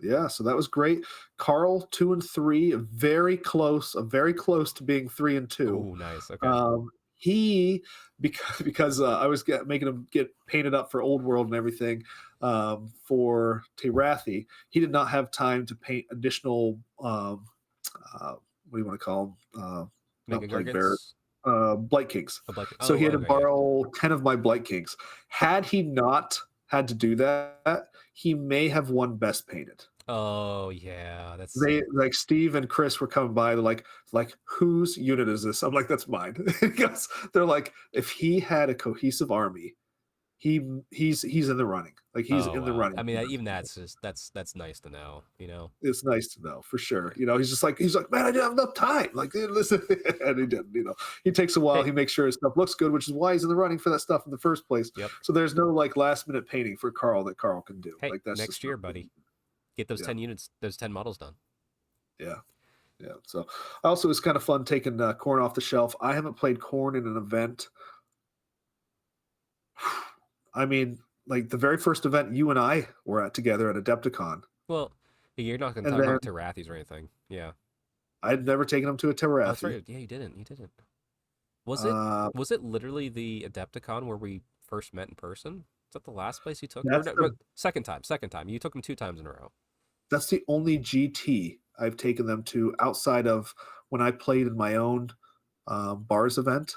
Yeah, so that was great. Carl 2 and 3, very close to being 3 and 2. Oh, nice. Okay. He because I was making him get painted up for Old World and everything for Terathi. He did not have time to paint additional. What do you want to call them? Mega Gargants? Blight Kings. So he had to borrow 10 of my Blight Kings. Had he not had to do that, he may have won Best Painted. Oh yeah, that's like Steve and Chris were coming by. They're like whose unit is this? I'm like, that's mine. Because they're like, if he had a cohesive army, he's in the running. Like he's in the running. I mean, even that's nice to know. It's nice to know for sure. He's like, man, I didn't have enough time. Like, listen, and he didn't. He takes a while. He makes sure his stuff looks good, which is why he's in the running for that stuff in the first place. Yep. So there's no like last minute painting for Carl that Carl can do. Hey, like that's next year, buddy. Get those 10 units, those 10 models done. Yeah. So also, it's kind of fun taking Corn off the shelf. I haven't played Corn in an event. I mean, like the very first event you and I were at together at Adepticon. Well, you're not going to talk about Terathis or anything. Yeah. I'd never taken him to a Terathi. Oh, that's right. Yeah, you didn't. Was it literally the Adepticon where we first met in person? Is that the last place you took? Second time. You took them 2 times in a row. That's the only GT I've taken them to outside of when I played in my own bars event.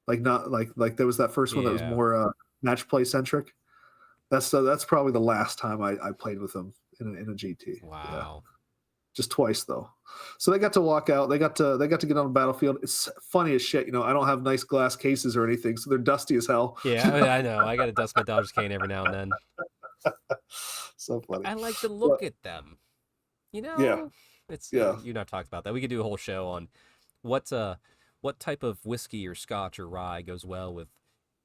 Like not like there was that first one that was more match play centric. That's probably the last time I played with them in a GT. Wow. Yeah. Just twice though. So they got to walk out. They got to get on the battlefield. It's funny as shit. I don't have nice glass cases or anything, so they're dusty as hell. Yeah, I know. I got to dust my Daughters of Cain every now and then. So funny. I like to look at them. Yeah. It's you and I've talked about that. We could do a whole show on what type of whiskey or scotch or rye goes well with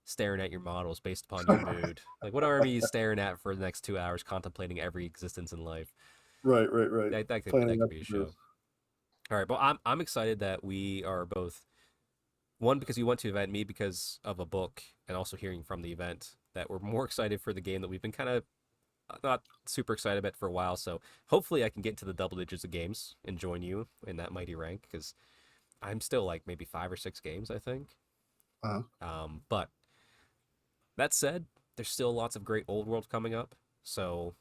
staring at your models based upon your mood. Like what army are you staring at for the next 2 hours contemplating every existence in life? Right. That could be a show. All right, well, I'm excited that we are both, one, because you went to the event, me because of a book, and also hearing from the event, that we're more excited for the game that we've been kind of not super excited about for a while. So hopefully I can get into the double digits of games and join you in that mighty rank, because I'm still like maybe 5 or 6 games, I think. But that said, there's still lots of great old world coming up, so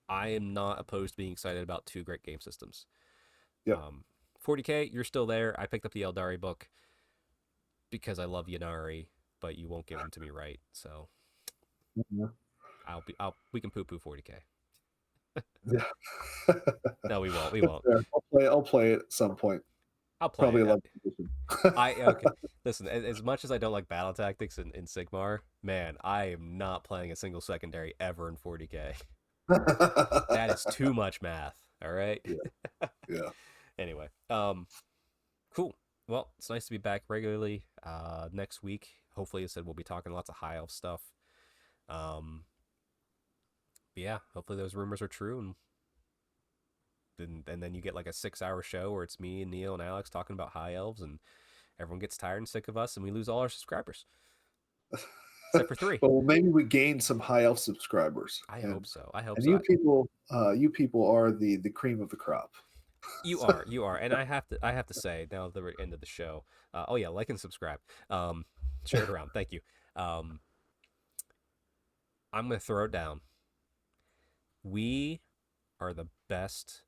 I am not opposed to being excited about 2 great game systems. Yep. 40K, you're still there. I picked up the Eldari book because I love Yannari, but you won't give them to me right. So we can poo-poo 40K. Yeah. No, we won't. Yeah, I'll play it at some point. I'll play probably it. Okay. Listen, as much as I don't like battle tactics in Sigmar, man, I am not playing a single secondary ever in 40K. That is too much math. All right. Yeah. Anyway, cool. Well, it's nice to be back regularly. Next week, hopefully, I said we'll be talking lots of high elf stuff. But yeah, hopefully those rumors are true, and then you get like a 6-hour show where it's me and Neil and Alex talking about high elves, and everyone gets tired and sick of us, and we lose all our subscribers. except for 3. Well, maybe we gained some high elf subscribers. I hope so. I hope And so. you people are the cream of the crop. You are, and I have to say now that we're end of the show. Oh yeah, like and subscribe. Share it around. Thank you. I'm gonna throw it down. We are the best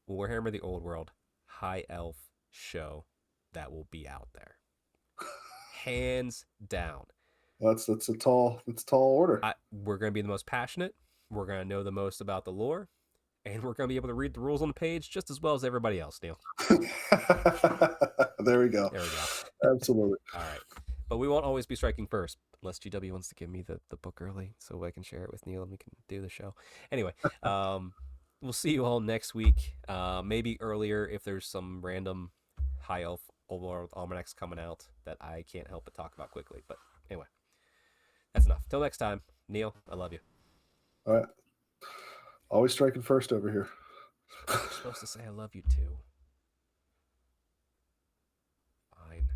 Warhammer: The Old World high elf show that will be out there, hands down. That's a tall order. We're gonna be the most passionate. We're gonna know the most about the lore, and we're gonna be able to read the rules on the page just as well as everybody else, Neil. There we go. Absolutely. All right. But we won't always be striking first, unless GW wants to give me the book early so I can share it with Neil and we can do the show. Anyway, we'll see you all next week. Maybe earlier if there's some random high elf old world almanacs coming out that I can't help but talk about quickly. But anyway, that's enough. Till next time, Neil, I love you. All right. Always striking first over here. You're supposed to say I love you too. Fine.